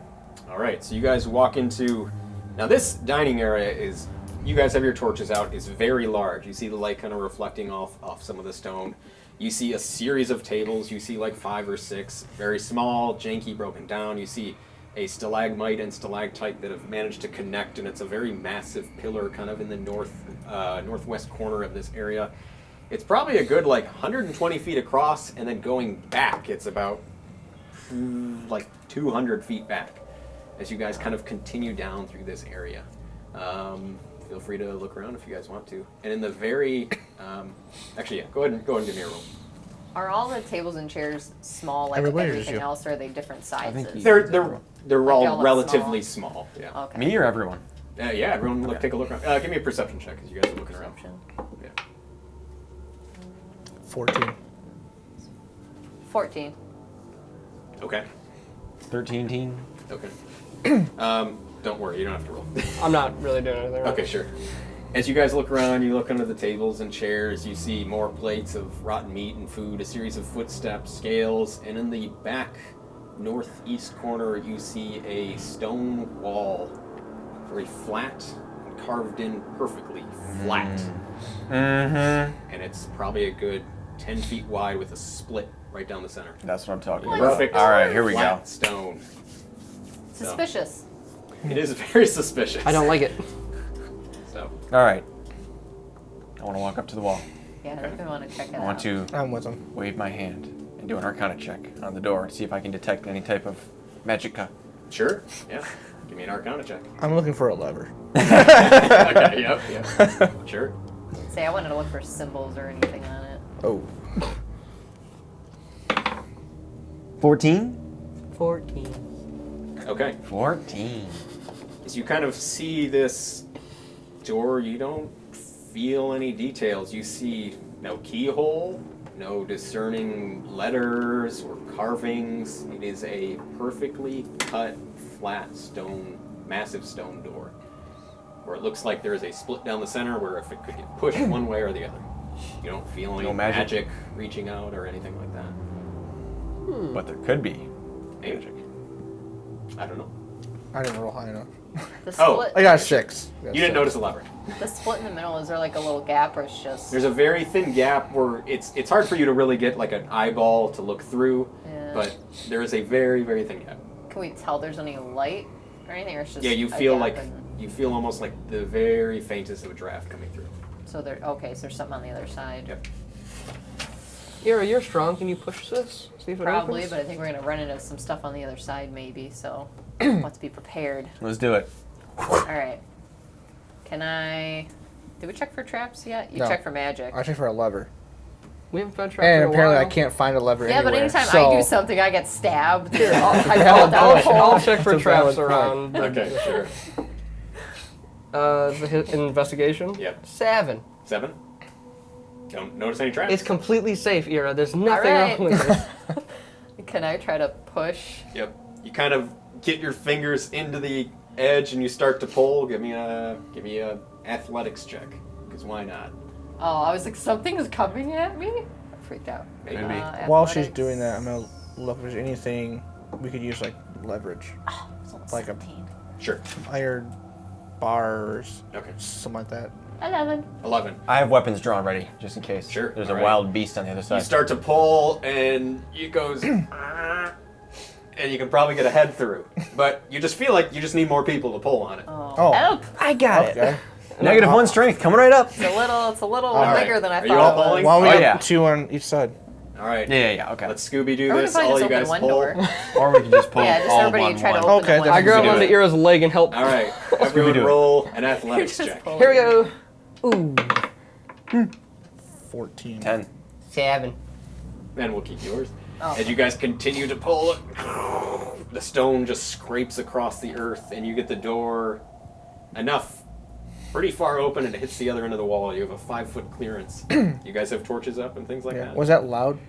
A: All right. So you guys walk into. Now this dining area is. You guys have your torches out. Is very large. You see the light kind of reflecting off some of the stone. You see a series of tables. You see like 5 or 6, very small, janky, broken down. You see a stalagmite and stalactite that have managed to connect, and it's a very massive pillar, kind of in the northwest corner of this area. It's probably a good like 120 feet across, and then going back, it's about like 200 feet back as you guys kind of continue down through this area. Feel free to look around if you guys want to. And in the very, actually, yeah, go ahead and give me a roll.
D: Are all the tables and chairs small like
E: Everybody or just
D: everything
E: you?
D: else, or are they different sizes?
B: think you-
A: They're
D: They're
A: all
D: all
A: relatively small. Yeah.
D: Okay.
B: Me or everyone?
A: Yeah, everyone take a look around. Give me a perception check as you guys are looking around.
D: Perception.
A: Yeah.
E: 14.
D: 14.
A: Okay.
B: 13 teen.
A: Okay. Don't worry, you don't have to roll.
C: I'm not really doing anything.
A: Okay, sure. As you guys look around, you look under the tables and chairs, you see more plates of rotten meat and food, a series of footsteps, scales, and in the back northeast corner, you see a stone wall, very flat and carved in perfectly flat.
B: Mm-hmm.
A: And it's probably a good 10 feet wide with a split right down the center.
B: That's what I'm talking
D: What?
B: about.
A: Perfect.
B: All right, here we go.
A: Flat stone.
D: Suspicious.
A: It is very suspicious.
C: I don't like it.
A: So,
B: All right. I want to walk up to the wall.
D: Yeah, I think we want to check it
B: I
D: out.
B: want to
E: I'm with him.
B: wave my hand and do an Arcana check on the door to see if I can detect any type of magicka.
A: sure. Yeah. Give me an Arcana check.
E: I'm looking for a lever.
A: Okay, yep. Sure.
D: Say, I wanted to look for symbols or anything on it.
E: Oh.
B: 14?
C: 14.
A: Okay.
B: 14.
A: So you kind of see this door. You don't feel any details. You see no keyhole, no discerning letters or carvings. It is a perfectly cut, flat stone, massive stone door, where it looks like there is a split down the center where if it could get pushed one way or the other. You don't feel any
B: No magic.
A: magic reaching out or anything like that.
B: But there could be
A: Maybe.
B: magic.
A: I don't know.
E: I didn't roll high enough.
D: The split,
E: I got a 6.
A: You didn't notice a lever.
D: the split in the middle, is there like a little gap or it's just...
A: There's a very thin gap where it's hard for you to really get like an eyeball to look through,
D: Yeah.
A: but there is a very, very thin gap.
D: Can we tell there's any light or anything, or it's just
A: Yeah, you
D: a
A: feel
D: gap
A: like
D: and-
A: you feel almost like the very faintest of a draft coming through.
D: So there, okay, so there's something on the other side.
A: Yep.
C: Eira, you're strong. Can you push this? See if it
D: Probably,
C: opens?
D: but I think we're gonna run into some stuff on the other side maybe, so let's be prepared.
B: Let's do it.
D: Alright. Can I... Did we check for traps yet? You
E: No.
D: checked for magic.
E: I checked for a lever.
C: We haven't found traps
E: And
C: in a
E: apparently
C: while.
E: I can't find a lever
D: Yeah, but
E: anywhere.
D: anytime
E: so
D: I do something, I get stabbed.
C: Here,
E: valid point.
C: I'll check for
E: It's a valid
C: traps
E: point.
C: around.
A: Okay, sure.
C: Investigation?
A: Yep.
C: 7.
A: 7. Don't notice any traps.
C: It's completely safe, Eira. There's nothing
D: Alright.
C: wrong with this.
D: Can I try to push?
A: Yep. You kind of get your fingers into the edge and you start to pull. Give me a athletics check, because why not?
D: Oh, I was like, something's coming at me? I freaked out.
A: Maybe.
E: while she's
D: Athletics.
E: doing that, I'm gonna look if there's anything we could use like leverage,
D: It's almost
E: like a-
D: 17.
A: Sure.
E: iron bars,
A: Okay.
E: something like that.
D: 11.
A: 11.
B: I have weapons drawn ready, just in case.
A: Sure,
B: There's
A: all
B: a
A: right.
B: wild beast on the other
A: You
B: side.
A: start to pull, and it goes, and you can probably get a head through. But you just feel like you just need more people to pull on it.
E: Oh.
D: Help!
C: I got it.
E: Okay.
B: -1 strength, coming right up.
D: It's a little
A: All right.
D: bigger than I
A: Are
D: thought
A: you all
D: it was.
A: pulling?
E: While we
B: Oh,
E: have
B: yeah.
E: 2 on each side.
A: All right.
B: Yeah, okay.
A: Let's Scooby-Doo
D: Or what
A: this.
D: if I
A: All
D: just
A: you
D: open
A: guys
D: one
A: pull.
D: door?
B: Or we can just pull
D: Yeah, just
B: all
D: everybody
B: one
D: try to
B: one.
D: open
E: Okay,
D: the
E: then
C: I
D: one.
C: grab
A: do
C: onto
A: it.
C: Eira's leg and help.
A: All right. Everyone
B: Scooby-Doo.
A: roll an
D: You're
A: athletics
D: just
A: check.
D: pulling.
C: Here we go. Ooh.
E: 14.
B: 10.
C: 7.
A: And we'll keep yours.
D: Oh.
A: As you guys continue to pull, the stone just scrapes across the earth, and you get the door enough, pretty far open, and it hits the other end of the wall. You have a 5-foot clearance. You guys have torches up and things like
E: Yeah.
A: that?
E: Was that loud?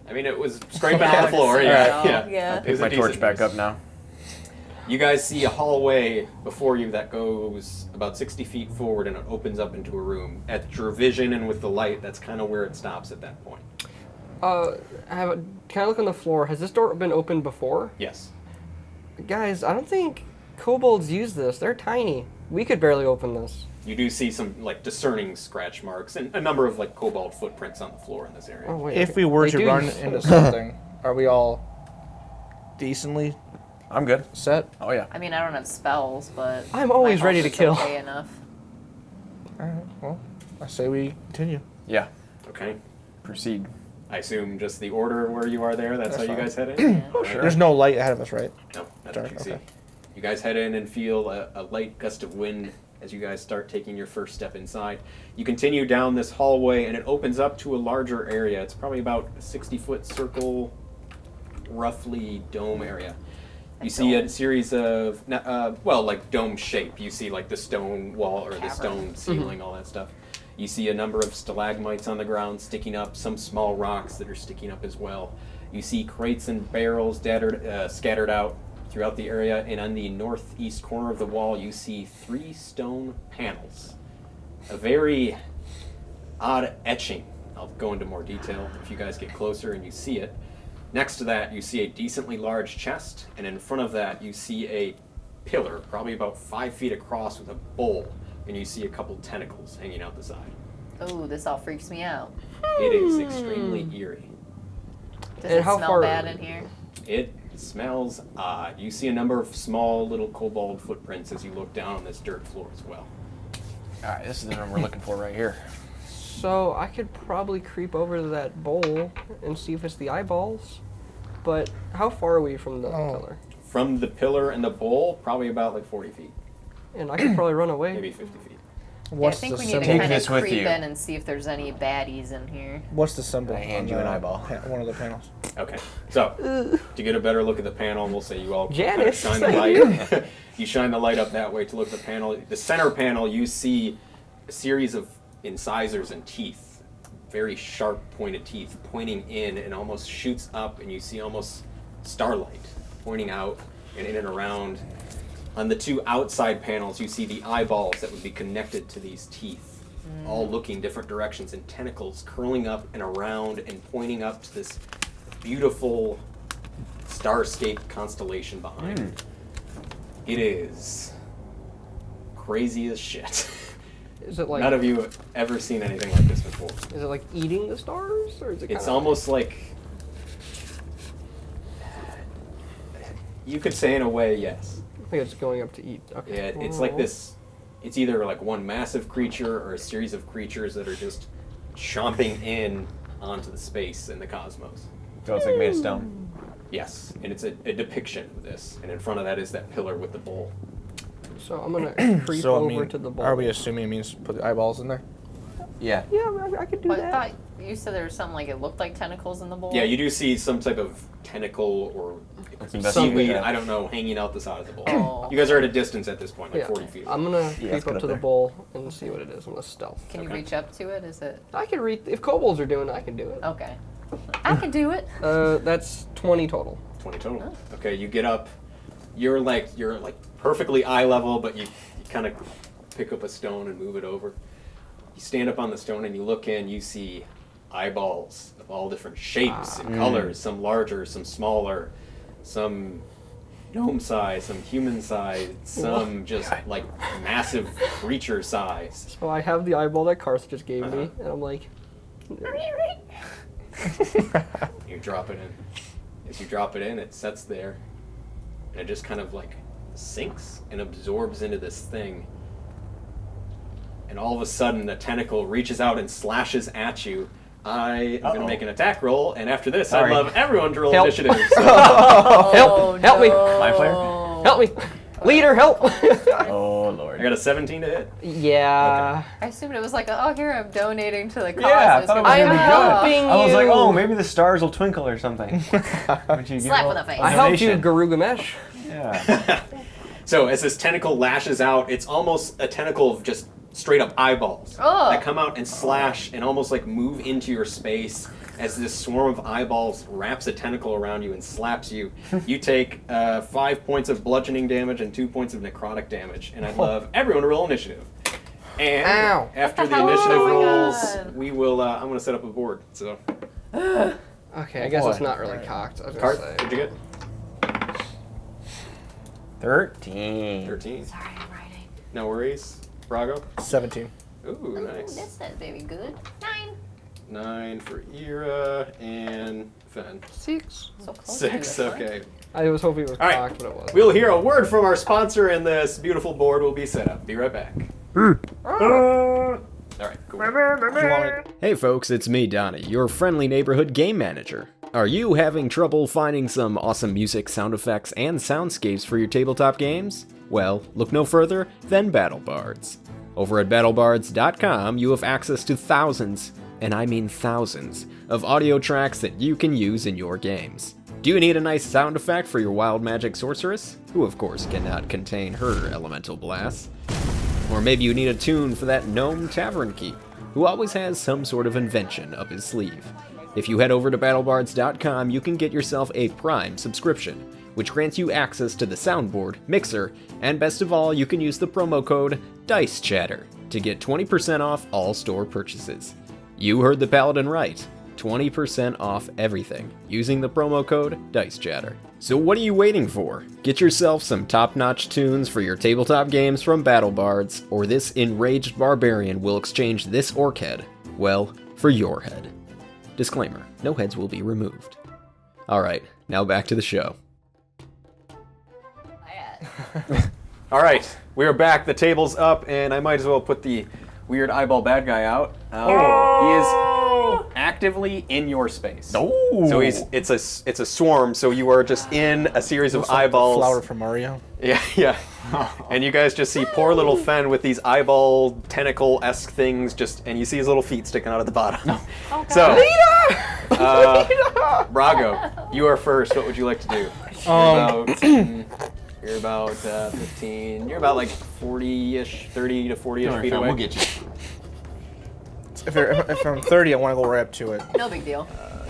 A: I mean, it was scraping on the floor. Yeah, yeah.
D: Yeah.
A: It was
B: Pick
A: a
B: my torch
A: decent
B: back
A: noise.
B: up now.
A: You guys see a hallway before you that goes about 60 feet forward, and it opens up into a room. At your vision and with the light, that's kind of where it stops at that point.
C: Can I look on the floor? Has this door been opened before?
A: Yes.
C: Guys, I don't think kobolds use this. They're tiny. We could barely open this.
A: You do see some like discerning scratch marks and a number of like kobold footprints on the floor in this area.
C: Oh, wait.
E: If we were
C: They
E: to
C: do
E: run
C: use-
E: into something, are we all decently
B: I'm good.
E: set?
B: Oh, yeah.
D: I mean, I don't have spells, but
C: I'm always
D: my
C: ready
D: health
C: to
D: is
C: kill.
D: Okay enough.
E: Alright, well, I say we continue.
B: Yeah.
A: Okay.
B: Proceed.
A: I assume just the order where you are there. That's
E: That's
A: how you
E: fine.
A: guys head in.
B: Oh, sure.
E: There's no light ahead of us, right?
A: No, that's
E: Dark,
A: what you see.
E: okay.
A: You guys head in and feel a light gust of wind as you guys start taking your first step inside. You continue down this hallway, and it opens up to a larger area. It's probably about a 60-foot circle, roughly dome area. You see a series of, like dome shape. You see like the stone wall or the
D: Cavern.
A: stone ceiling, all that stuff. You see a number of stalagmites on the ground sticking up, some small rocks that are sticking up as well. You see crates and barrels scattered out throughout the area, and on the northeast corner of the wall, you see 3 stone panels. A very odd etching. I'll go into more detail if you guys get closer and you see it. Next to that, you see a decently large chest, and in front of that, you see a pillar, probably about 5 feet across, with a bowl, and you see a couple tentacles hanging out the side.
D: Oh, this all freaks me out.
A: It is extremely eerie.
D: Does
C: And
D: it
C: how
D: smell
C: far-
D: bad in here?
A: It smells odd. You see a number of small little kobold footprints as you look down on this dirt floor as well.
B: All right, this is the room we're looking for right here.
C: So I could probably creep over to that bowl and see if it's the eyeballs. But how far are we from the pillar?
A: From the pillar and the bowl, probably about like 40 feet,
C: And I could probably run away.
A: maybe 50 feet.
E: What's
D: I think
E: the
D: we need
E: symbol?
D: to
B: Take
D: kind
B: this
D: of
B: with
D: creep
B: you.
D: in and see if there's any baddies in here.
E: What's the symbol?
B: I hand
E: on
B: you an
E: the
B: eyeball.
E: One of the panels.
A: Okay, so to get a better look at the panel, we'll say you all kind of
C: Janice,
A: shine the
C: thank you.
A: light. You shine the light up that way to look at the panel. The center panel, you see a series of incisors and teeth, very sharp pointed teeth pointing in, and almost shoots up, and you see almost starlight pointing out and in and around. On the two outside panels, you see the eyeballs that would be connected to these teeth, all looking different directions, and tentacles curling up and around and pointing up to this beautiful starscape constellation behind. It is crazy as shit.
C: Is it like?
A: None of you have ever seen anything like this before.
C: Is it like eating the stars, or is it?
A: It's
C: kinda
A: almost like, you could say in a way, yes.
C: I think it's going up to eat. Okay.
A: Yeah, it's like this. It's either like one massive creature or a series of creatures that are just chomping in onto the space and the cosmos.
B: So it's like made of stone.
A: Yes, and it's a depiction of this, and in front of that is that pillar with the bowl.
C: So I'm gonna creep
E: So, I
C: over
E: mean,
C: to the bowl.
E: are we assuming it means put the eyeballs in there?
B: Yeah.
C: Yeah, I could do
D: Well, I
C: that.
D: thought you said there was something like it looked like tentacles in the bowl.
A: Yeah, you do see some type of tentacle or
B: Let's investigate
A: seaweed,
B: that.
A: I don't know, hanging out the side of the bowl.
D: Oh.
A: You guys are at a distance at this point, like
C: Yeah.
A: 40 feet.
C: I'm gonna
B: it's
C: creep
B: good
C: up
B: up
C: to the
B: there.
C: bowl and see what it is. I'm gonna stealth.
D: Can you
A: Okay.
D: reach up to it? Is it
C: I can read. If kobolds are doing it, I can do it.
D: okay? I can do it.
C: That's 20 total.
A: 20 total. Okay, you get up. You're like perfectly eye level, but you kind of pick up a stone and move it over. You stand up on the stone and you look in. You see eyeballs of all different shapes and colors. Some larger, some smaller, some gnome size, some human size, some just like massive creature size.
C: So I have the eyeball that Karth just gave me, and I'm like,
A: You drop it in. As you drop it in, it sets there, and it just kind of like sinks and absorbs into this thing. And all of a sudden, a tentacle reaches out and slashes at you. I am going to make an attack roll, and after this,
B: Sorry.
A: I'd love everyone to roll
C: Help.
A: initiative. So,
C: help me,
B: My player?
C: help me, leader, help.
B: Oh
A: I
B: lord.
A: got a 17 to hit.
C: Yeah.
D: I assumed it was like, oh, here I'm donating to the cause.
B: Yeah, I
D: It's
B: thought it
D: gonna
B: was
C: I'm
B: gonna be
C: helping
B: good. I was like,
C: you.
B: oh, maybe the stars will twinkle or something. Would you give
D: Slap
B: a
D: in the face.
C: I helped you,
B: donation?
C: Garugamesh.
B: Yeah.
A: So as this tentacle lashes out, it's almost a tentacle of just straight up eyeballs
D: Ugh.
A: that come out and slash and almost like move into your space as this swarm of eyeballs wraps a tentacle around you and slaps you. You take 5 points of bludgeoning damage and 2 points of necrotic damage, and I'd love everyone to roll initiative. And
C: Ow.
A: after
D: What
A: the
D: the hell is
A: initiative
D: going
A: rolls,
D: on?
A: we will. I'm going to set up a board. So,
C: Okay, I guess it's
B: boy.
C: not really cocked. I was gonna
A: Karth,
C: say.
A: what'd you get?
B: 13.
A: 13.
D: Sorry, I'm writing.
A: No worries. Brago.
E: 17.
A: Ooh,
D: Ooh,
A: nice.
D: that's that baby good. 9.
A: 9 for Eira and Fen.
C: 6.
D: So close.
A: 6.
D: to it, huh?
A: Okay.
C: I was hoping it was
A: All right.
C: cocked, but it wasn't.
A: We'll hear a word from our sponsor, and this beautiful board will be set up. Be right back. All right, cool.
F: Hey folks, it's me, Donnie, your friendly neighborhood game manager. Are you having trouble finding some awesome music, sound effects, and soundscapes for your tabletop games? Well, look no further than BattleBards. Over at battlebards.com, you have access to thousands, and I mean thousands, of audio tracks that you can use in your games. Do you need a nice sound effect for your wild magic sorceress, who of course cannot contain her elemental blasts? Or maybe you need a tune for that gnome tavern keep, who always has some sort of invention up his sleeve. If you head over to battlebards.com, you can get yourself a Prime subscription, which grants you access to the soundboard, mixer, and best of all, you can use the promo code DICECHATTER to get 20% off all store purchases. You heard the Paladin right. 20% off everything using the promo code DICECHATTER. So what are you waiting for? Get yourself some top-notch tunes for your tabletop games from BattleBards, or this enraged barbarian will exchange this orc head, well, for your head. Disclaimer, no heads will be removed. Alright, now back to the show.
A: All right, we are back. The table's up, and I might as well put the weird eyeball bad guy out. He is actively in your space.
B: Oh.
A: So it's a swarm. So you are just in a series of
E: Looks like the
A: eyeballs.
E: flower from Mario.
A: Yeah. And you guys just see poor little Fen with these eyeball tentacle-esque things, and you see his little feet sticking out of the bottom.
D: Oh,
A: So, Brago, you are first. What would you like to do? You're about 15. You're about like 40-ish, 30 to 40-ish feet away.
B: We'll get you.
E: If I'm 30, I want to go right up to it.
D: No big deal.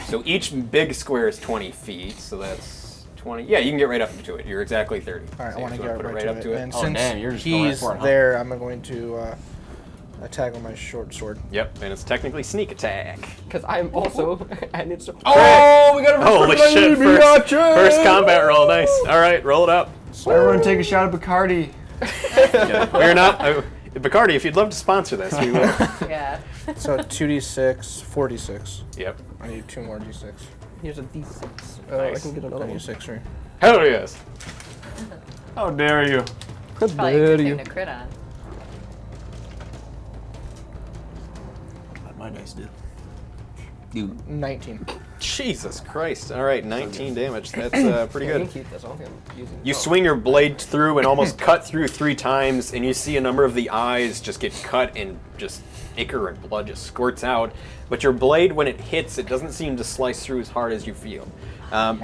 A: So each big square is 20 feet, so that's 20. Yeah, you can get right up to it. You're exactly 30.
E: All right,
A: So
E: I want
A: you
E: to
A: just
E: get
A: wanna
E: right,
A: put it
E: to it. And
B: Oh,
E: since
B: damn, you're just going right
E: he's
B: for it, huh?
E: there, I'm going to attack with my short sword.
A: Yep, and it's technically sneak attack.
C: Because I'm also, and it's.
B: Oh, we got a
A: Holy shit! First combat roll, nice. All right, roll it up.
B: Everyone take a shot of Bacardi.
A: We're not. Bacardi, if you'd love to sponsor this, we will.
D: Yeah.
E: So 2d6, 4d6.
A: Yep.
E: I need 2 more d6.
C: Here's a D6. I
A: Nice.
C: can get
E: I
C: another
E: need
C: one.
E: 6 3.
A: Hell yes.
B: How dare you?
D: Probably a good thing to crit on.
B: What my dice do?
E: 19.
A: Jesus Christ. All right, 19 damage. That's pretty
C: Yeah, you
A: good.
C: can keep this. I'm using
A: You swing your blade through and almost cut through 3 times, and you see a number of the eyes just get cut and just ichor and blood just squirts out. But your blade, when it hits, it doesn't seem to slice through as hard as you feel,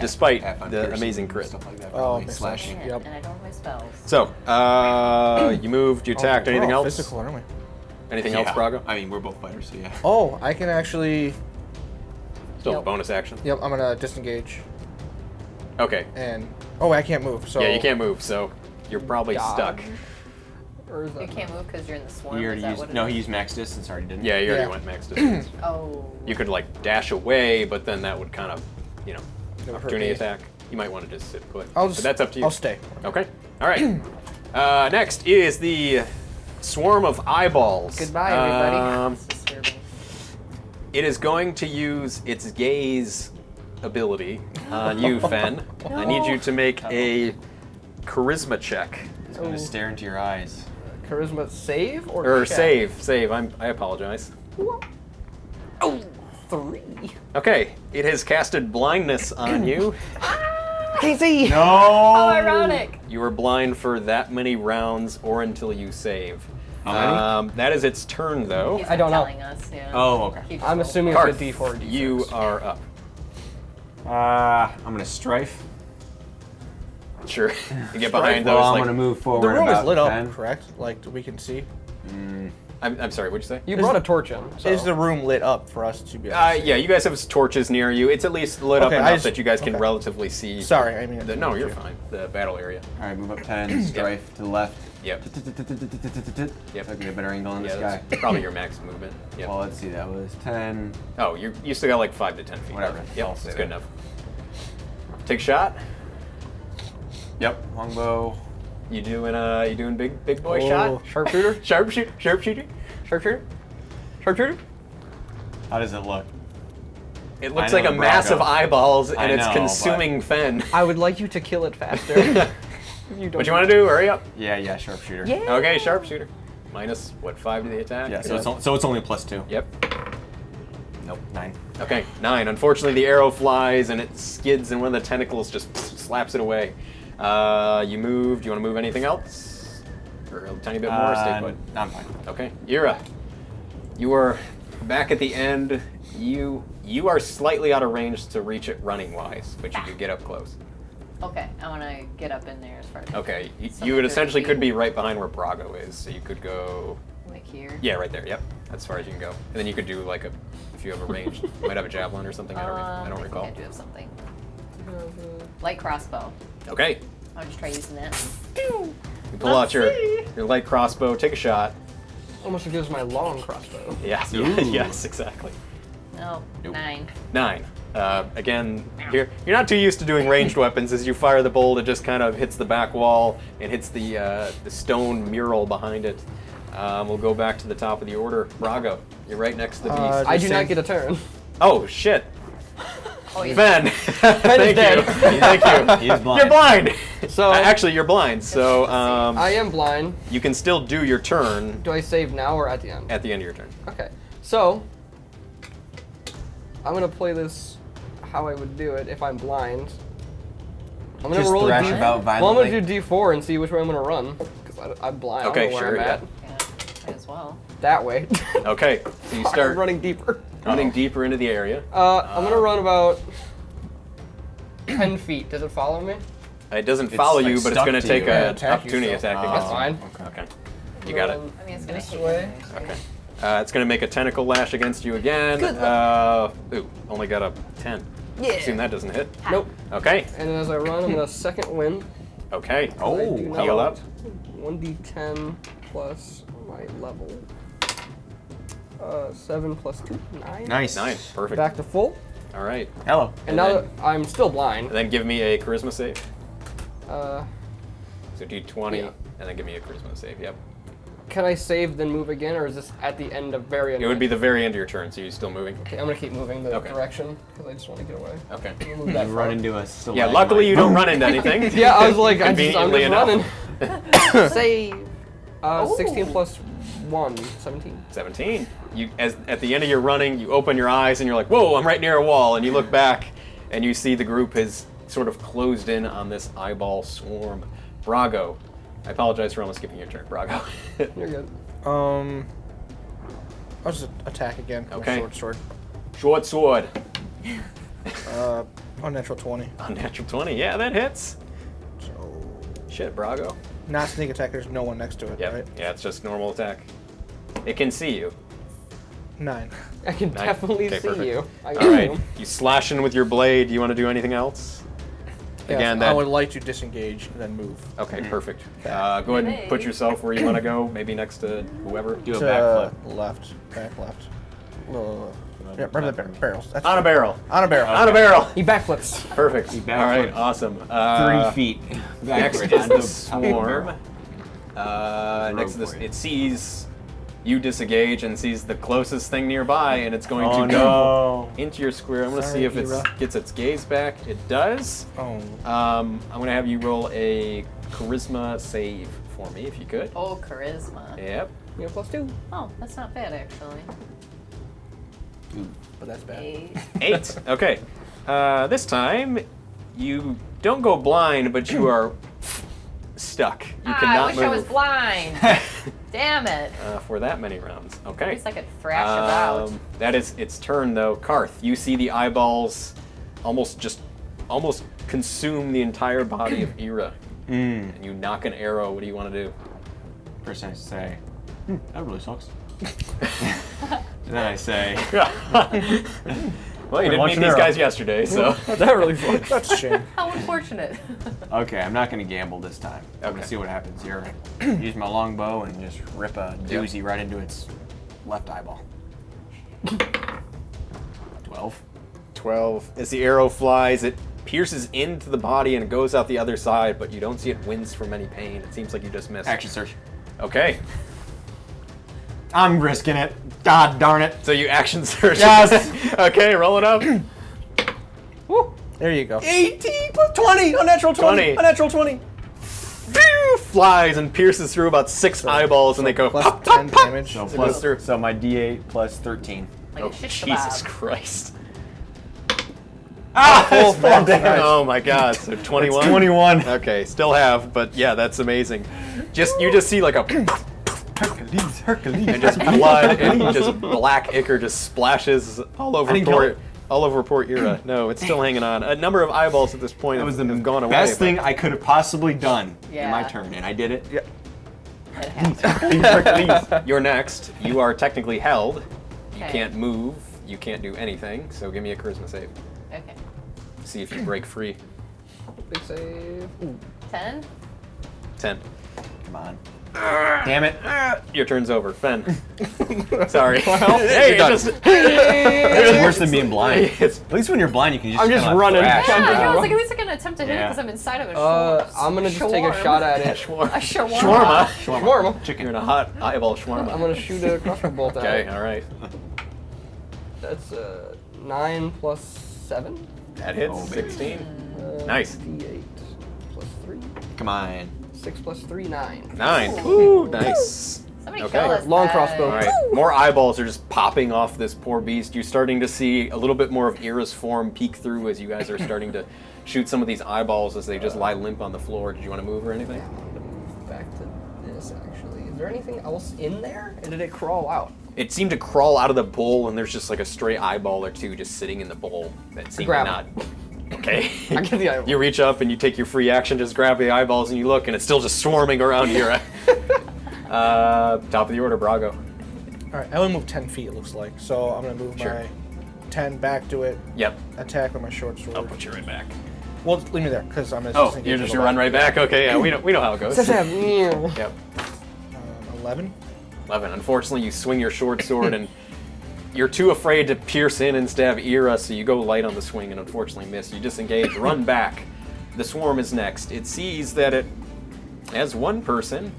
A: despite the amazing crit.
B: Stuff like that,
E: Oh,
B: probably
E: makes
B: slashing.
E: Yep.
D: And I don't have my spells.
A: So, you moved, you attacked. Anything
E: we're all
A: else?
E: Physical, aren't we?
A: Anything else, Brago?
B: I mean, we're both fighters, so yeah.
E: Oh, I can actually.
A: Still a
D: Yep.
A: bonus action.
E: Yep, I'm gonna disengage
A: Okay.
E: and. Oh, I can't move. So
A: Yeah, you can't move, so you're probably
C: Dodge.
A: stuck.
C: Or is that
D: You can't move because you're in the swarm.
B: He
D: Is
B: already
D: that
B: used.
D: what it
B: No,
D: is?
B: he used max distance already, didn't he?
A: Yeah, you already
E: Yeah.
A: went max distance.
D: Oh.
A: You could like dash away, but then that would kind of,
E: hurt
A: opportunity
E: me.
A: attack. You might want to just sit put.
E: I'll
A: But
E: just.
A: that's up to you.
E: I'll stay.
A: Okay. All right. Next is the swarm of eyeballs.
C: Goodbye, everybody.
D: Disturbing.
A: It is going to use its gaze ability on you, Fen. I need you to make a charisma check.
B: He's gonna stare into your eyes.
C: charisma save or
A: Or
C: check?
A: save. I apologize.
C: Oh, 3.
A: Okay. It has casted blindness on you.
C: I can't see.
B: No.
D: How ironic.
A: You are blind for that many rounds or until you save.
B: How many?
A: That is its turn, though.
D: He's
C: I don't know.
D: telling us, yeah.
B: Oh, okay.
D: He just
C: I'm
D: rolled.
C: assuming
A: Karth,
C: it's a D4 or D6.
A: you are up.
B: I'm gonna strife.
A: Sure. You get behind
B: Well,
A: those.
B: I'm
A: like,
B: gonna move forward.
E: The room is
B: about
E: lit up,
B: 10.
E: correct? Like we can see.
A: I'm sorry, what'd you say?
C: You brought a torch in. So.
E: Is the room lit up for us to be? Able to see?
A: Yeah, you guys have torches near you. It's at least lit up
E: Okay,
A: enough
E: I just-
A: that you guys can
E: okay.
A: relatively see.
E: Sorry, I mean.
A: No, you're fine. The battle area.
B: All right, move up 10. Strife to the left.
A: Yep.
B: Yep. So I can get a better angle on this
A: Yeah,
B: guy.
A: that's probably your max movement. Yep.
B: Well, let's see. That was 10.
A: Oh, you still got like 5 to 10 feet.
B: Whatever.
A: left. Yep,
B: I'll
A: that's
B: say
A: good
B: that.
A: enough. Take a shot.
B: Yep. Longbow.
A: You doing big boy
E: Oh.
A: shot?
C: Sharpshooter?
A: Sharpshooter.
C: Sharpshooter? Sharpshooter?
B: How does it look?
A: It looks
B: I
A: like
B: know
A: a
B: the
A: mass of
B: Brago.
A: eyeballs, and
B: I
A: it's
B: know,
A: consuming Fen.
C: I would like you to kill it faster.
A: What you want to do? Hurry up.
B: Yeah, sharpshooter.
C: Yeah.
A: Okay, sharpshooter. Minus what? 5 to the attack.
B: Yeah, so it's only +2.
A: Yep.
B: Nope, 9.
A: Okay, 9. Unfortunately, the arrow flies and it skids, and one of the tentacles just slaps it away. You moved. Do you want to move anything else? Or a tiny bit more? Stay put.
B: I'm fine.
A: Okay, Eira. You are back at the end. You are slightly out of range to reach it running wise, but you could get up close.
D: Okay, I want to get up in there as far as.
A: Okay,
D: Some
A: you would
D: 30
A: essentially
D: feet.
A: could be right behind where Brago is, so you could go.
D: Like here.
A: Yeah, right there. Yep, that's as far as you can go. And then you could do like if you have a range, you might have a javelin or something. I don't recall.
D: I do have something. Light crossbow.
A: Okay,
D: I'll just try using that.
A: you pull out your light crossbow, take a shot.
C: Almost as good as my long crossbow.
A: Yes,
B: Ooh.
A: yes, exactly.
D: No,
B: Nope.
D: 9.
A: 9. Again, you're not too used to doing ranged weapons. As you fire the bolt, it just kind of hits the back wall and hits the stone mural behind it. We'll go back to the top of the order. Brago, you're right next to the beast.
C: I do not get a turn.
A: Oh shit,
D: Oh, yeah.
A: Ben! Thank
C: dead.
A: you. Thank you.
B: He's blind.
A: You're blind.
C: So-
A: actually, you're blind. So
C: I am blind.
A: you can still do your turn
C: Do I save now or at the end?
A: at the end of your turn.
C: Okay. So, I'm going to play this how I would do it if I'm blind. I'm gonna
B: Just
C: roll a
B: thrash
C: D.
B: about
C: Well, I'm
B: violently.
C: gonna do D4 and see which way I'm gonna run. Because I'm blind.
A: Okay,
C: I don't know where
A: sure,
C: I'm
A: yeah.
C: at.
D: Yeah, as well.
C: That way.
A: Okay, so you
C: I'm
A: start
C: running deeper.
A: running deeper into the area.
C: I'm gonna run about 10 feet. Does it follow me?
A: It doesn't
B: It's,
A: follow
B: like,
A: you, but it's
B: stuck
A: going to
B: to
A: take
B: you.
A: an
E: Attack you,
A: opportunity
E: so-
A: attack
C: That's
A: against
C: fine.
A: you. Okay, you got it.
D: I mean, it's gonna
C: This
D: hit
C: way.
D: you.
A: Okay. It's going to make a tentacle lash against you again.
C: Good
A: Ooh, only got a 10.
C: Yeah.
A: Assume that doesn't hit.
C: Nope.
A: Okay.
C: And then as I run, I'm gonna second wind.
A: Okay.
B: Oh,
C: I do not-
A: heal up.
C: 1d10 plus my level. 7 plus 2, 9.
B: Nice.
A: 9. Perfect.
C: Back to full.
A: All right.
B: Hello.
C: And now that I'm still blind,
A: And then give me a charisma save.
C: uh,
A: So D20,
C: Yeah.
A: and then give me a charisma save. Yep.
C: can I save then move again, or is this at the end of very end?
A: It would be the very end of your turn, so you're still moving.
C: Okay, I'm gonna keep moving the
A: Okay.
C: direction because I just want to get away.
A: Okay.
C: Move that
B: You
C: far.
B: run into a stalagmite.
A: Yeah, luckily you don't run into anything.
C: Yeah, I was like, I'm
A: Conveniently
C: just
A: enough.
C: running. Save. 16
D: Ooh.
C: plus 1, 17.
A: 17. You, at the end of your running, you open your eyes and you're like, whoa, I'm right near a wall. And you look back and you see the group has sort of closed in on this eyeball swarm. Brago. I apologize for almost skipping your turn, Brago.
C: You're good.
E: I'll just attack again. with
A: Okay.
E: Sword.
A: Short sword.
E: Unnatural 20.
A: Unnatural 20. Yeah, that hits.
E: So,
A: Shit, Brago.
E: not sneak attack. There's no one next to it,
A: Yep.
E: right?
A: Yeah, it's just normal attack. It can see you.
E: 9.
C: I can
A: Nice.
C: definitely
A: Okay,
C: see
A: perfect.
C: you. I got
A: All right.
C: you.
A: You slash in with your blade. Do you want to do anything else? Again,
E: I
A: that.
E: would like to disengage and then move.
A: Okay, perfect. Go ahead and put yourself where you want to go. Maybe next to whoever.
B: Do a
E: To
B: backflip.
E: left. Back left. Yeah, remember the barrels. That's
A: On a barrel.
E: on a barrel.
A: On a barrel.
C: He backflips.
A: Perfect.
B: He
A: All right,
B: backflips.
A: awesome.
B: 30 feet.
A: Next
B: backwards
A: is
B: on
A: the swarm. Next to this,
B: for you.
A: it sees you disengage and sees the closest thing nearby, and it's going
B: Oh,
A: to go
B: no.
A: into your square. I'm going to
E: Sorry,
A: see if it
E: Eira.
A: gets its gaze back. It does.
E: Oh.
A: I'm going to have you roll a charisma save for me, if you could.
D: Oh, charisma.
A: Yep.
C: You have +2.
D: Oh, that's not bad actually.
E: But that's bad.
D: 8.
A: 8. Okay. This time, you don't go blind, but you are stuck. You
D: I
A: cannot
D: wish
A: move
D: I was blind. Damn it.
A: for that many rounds. Okay.
D: At least I could thrash about.
A: That is its turn, though. Karth, you see the eyeballs almost consume the entire body of Eira, and you knock an arrow. What do you want to do?
B: First I say, that really sucks. And then I say,
A: Well, you didn't
B: launch
A: meet
B: an
A: these
B: arrow.
A: guys yesterday, so.
C: That really sucks.
E: That's a shame.
D: How unfortunate.
B: okay, I'm not going to gamble this time. I'm going
A: Okay.
B: to see what happens here. Use my longbow and just rip a doozy right into its left eyeball. 12.
A: 12. As the arrow flies, it pierces into the body and it goes out the other side, but you don't see it wince from any pain. It seems like you just missed.
B: Action search.
A: Okay.
B: I'm risking it. God darn it.
A: So you action search.
B: Yes.
A: Okay, roll it up.
C: Woo.
E: There you go.
B: 18 plus 20. Unnatural
A: 20.
B: Unnatural 20.
A: Flies and pierces through about 6 eyeballs, and they go
E: Plus
A: pop,
E: 10
A: pop, pop.
E: damage.
B: So,
A: It goes through.
B: so my D8 plus 13.
D: Like
A: Oh,
D: a shish
A: Jesus
D: kebab.
A: Christ.
B: Ah,
E: full damage.
A: Oh my God, so 21?
B: 21.
A: Okay, still have, but yeah, that's amazing. You just see like a,
B: Hercules, Hercules.
A: and just blood and just black ichor just splashes all over
B: didn't kill it.
A: poor Eira. No, it's still hanging on. A number of eyeballs at this point
B: That was the
A: have gone away.
B: best
A: but-
B: thing I could have possibly done in my
D: Yeah.
B: turn, and I did it.
E: Yeah.
D: It has to.
B: Hercules.
A: You're next. You are technically held. You
D: Okay.
A: can't move. You can't do anything. So give me a charisma save.
D: Okay.
A: See if you break free.
C: Big save.
D: 10?
A: 10.
B: Come on. Damn it.
A: Your turn's over. Fen. Sorry.
B: Hey,
A: you're done.
B: It's worse than being blind.
A: It's-
B: At least when you're blind, you can just
C: I'm just
B: kinda
C: running.
B: thrash
D: Yeah,
C: I'm
B: around.
C: just
D: I was like, at least I can attempt to hit it
B: Yeah.
D: because I'm inside of a
C: I'm gonna just take a
D: shawarma.
C: shot at it.
D: A shawarma.
A: Shawarma.
C: Shawarma.
A: You're in a hot eyeball shawarma.
C: I'm gonna shoot a crossbow bolt at
A: Okay,
C: it.
A: all right.
C: That's 9 plus 7.
A: That hits.
B: Oh, baby.
A: 16. Nice.
C: D8 plus 3.
B: Come on.
C: 6 plus 3, 9.
A: 9. Ooh, nice.
D: Somebody
A: Okay.
D: kill us.
C: Long
D: guys.
C: crossbow.
A: All right. More eyeballs are just popping off this poor beast. You're starting to see a little bit more of Eira's form peek through as you guys are starting to shoot some of these eyeballs as they just lie limp on the floor. Did you want to move or anything?
C: Back to this, actually. Is there anything else in there? And did it crawl out?
A: It seemed to crawl out of the bowl, and there's just like a stray eyeball or two just sitting in the bowl that seemed to
C: Grab
A: not. Okay.
C: I get the eyeball.
A: You reach up and you take your free action, just grab the eyeballs, and you look, and it's still just swarming around here. Top of the order, Brago.
E: All right, I only move 10 feet. It looks like. So I'm gonna move
A: Sure.
E: my 10 back to it.
A: Yep.
E: Attack with my short sword.
A: I'll put you right back.
E: Well, leave me there because I'm gonna.
A: Oh,
E: disengage
A: you're
E: and
A: just
E: go
A: gonna run
E: back.
A: right back? Okay, yeah, we know how it goes.
C: Yep.
A: Yep.
E: 11.
A: 11. Unfortunately, you swing your short sword and you're too afraid to pierce in and stab Eira, so you go light on the swing and unfortunately miss. You disengage, run back. The swarm is next. It sees that it has one person,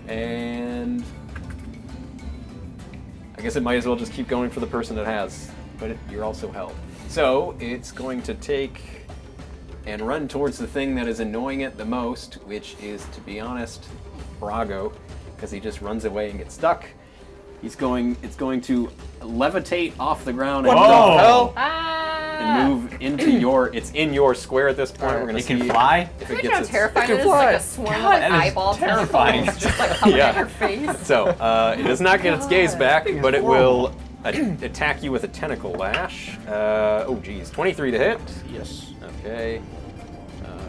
A: and I guess it might as well just keep going for the person it has, but you're also held. So it's going to take and run towards the thing that is annoying it the most, which is, to be honest, Brago, because he just runs away and gets stuck. It's going to levitate off the ground and, and move into it's in your square at this point. We're gonna
B: It
A: see
B: can fly?
A: if it
D: Imagine
A: gets
D: how
A: its,
D: terrifying it is,
C: fly.
D: like a swarm of
B: that is
D: eyeball
B: terrifying.
D: tentacles just like coming
A: Yeah.
D: at your face.
A: So it does not get its gaze back, but it will attack you with a tentacle lash. Oh geez, 23 to hit.
E: Yes.
A: Okay.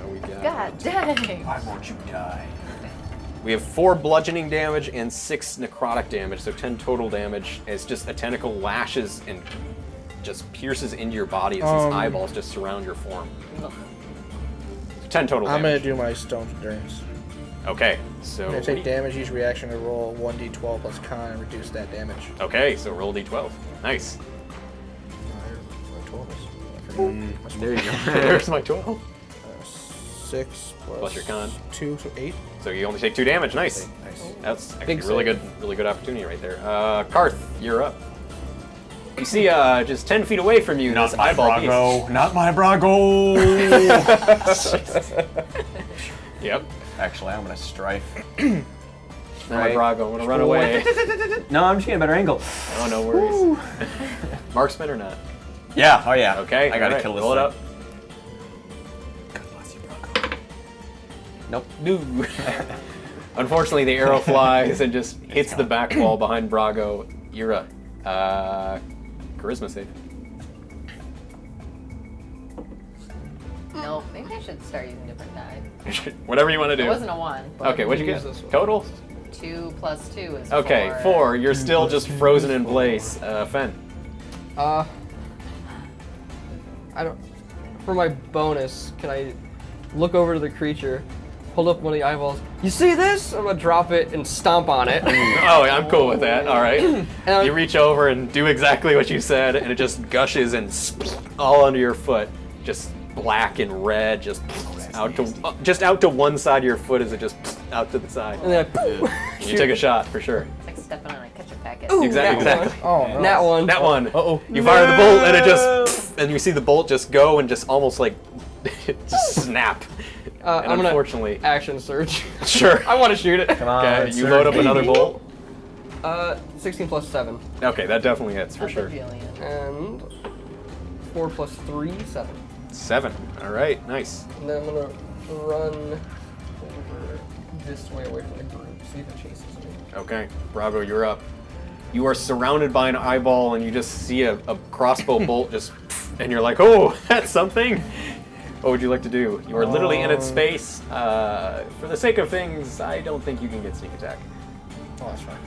A: We got.
D: God dang.
B: Why won't you die?
A: We have 4 bludgeoning damage and 6 necrotic damage, so 10 total damage. As just a tentacle lashes and just pierces into your body as these eyeballs just surround your form. 10 total
E: I'm
A: damage.
E: gonna do my stone's endurance.
A: Okay, so
E: I'm gonna take damage each reaction to roll 1d12 plus con and reduce that damage.
A: Okay, so roll d12. Nice.
B: There you go.
A: There's my 12.
E: 6
A: Plus your con.
E: 2, so 8.
A: So you only take 2 damage. Nice.
E: Nice.
A: That's actually
C: Big
A: really
C: save.
A: really good opportunity right there. Karth, you're up. You see, just 10 feet away from you,
B: Not
A: this
B: my
A: eyeball beast.
B: Brago. Not my Brago.
A: Yep.
B: Actually, I'm gonna strafe.
A: Now my
B: Right.
A: Brago, I'm gonna run away.
B: No, I'm just getting a better angle.
A: Oh, no worries. Marksman or not?
B: Yeah. Oh yeah.
A: Okay.
B: I gotta
A: alright,
B: kill this
A: roll it
B: thing.
A: up.
B: God bless you, Brago. Nope.
A: No. Unfortunately, the arrow flies and just hits the back wall behind Brago. Eira. Charisma save.
D: No, maybe I should start using different die.
A: Whatever you want to
D: It
A: do.
D: wasn't a 1. But
A: Okay, what'd you
C: Use
A: get?
C: this one.
A: Total?
D: 2 plus 2 is
A: Okay, 4. You're still just frozen in place. Fen.
C: I don't. For my bonus, can I look over to the creature, hold up one of the eyeballs? You see this? I'm gonna drop it and stomp on it.
A: Oh, I'm cool with that. All right.
C: And
A: You reach over and do exactly what you said, and it just gushes and all under your foot, just black and red, just out to one side of your foot as it just out to the side.
C: And then I
A: You take a shot for sure.
D: It's like stepping on a ketchup packet.
C: Ooh,
A: Exactly.
C: that one.
A: Exactly.
E: Oh, no.
C: That one.
A: That one.
E: Uh-oh.
A: You fire the bolt and it just, and you see the bolt just go and just almost like, just snap. And
C: I'm gonna
A: unfortunately,
C: action surge.
A: sure.
C: I want to shoot it.
B: Come on.
A: Okay, you
B: sir.
A: load up another bolt.
C: 16 plus 7.
A: Okay, that definitely hits for
D: That's
A: sure.
D: a Jillian.
C: And 4 plus 3, 7.
A: 7. All right, nice.
C: And then I'm gonna run over this way away from the group, see if it chases me.
A: Okay, Bravo, you're up. You are surrounded by an eyeball, and you just see a crossbow bolt just, and you're like, oh, that's something. What would you like to do? You are literally in its space. For the sake of things, I don't think you can get sneak attack.
E: Oh, that's fine.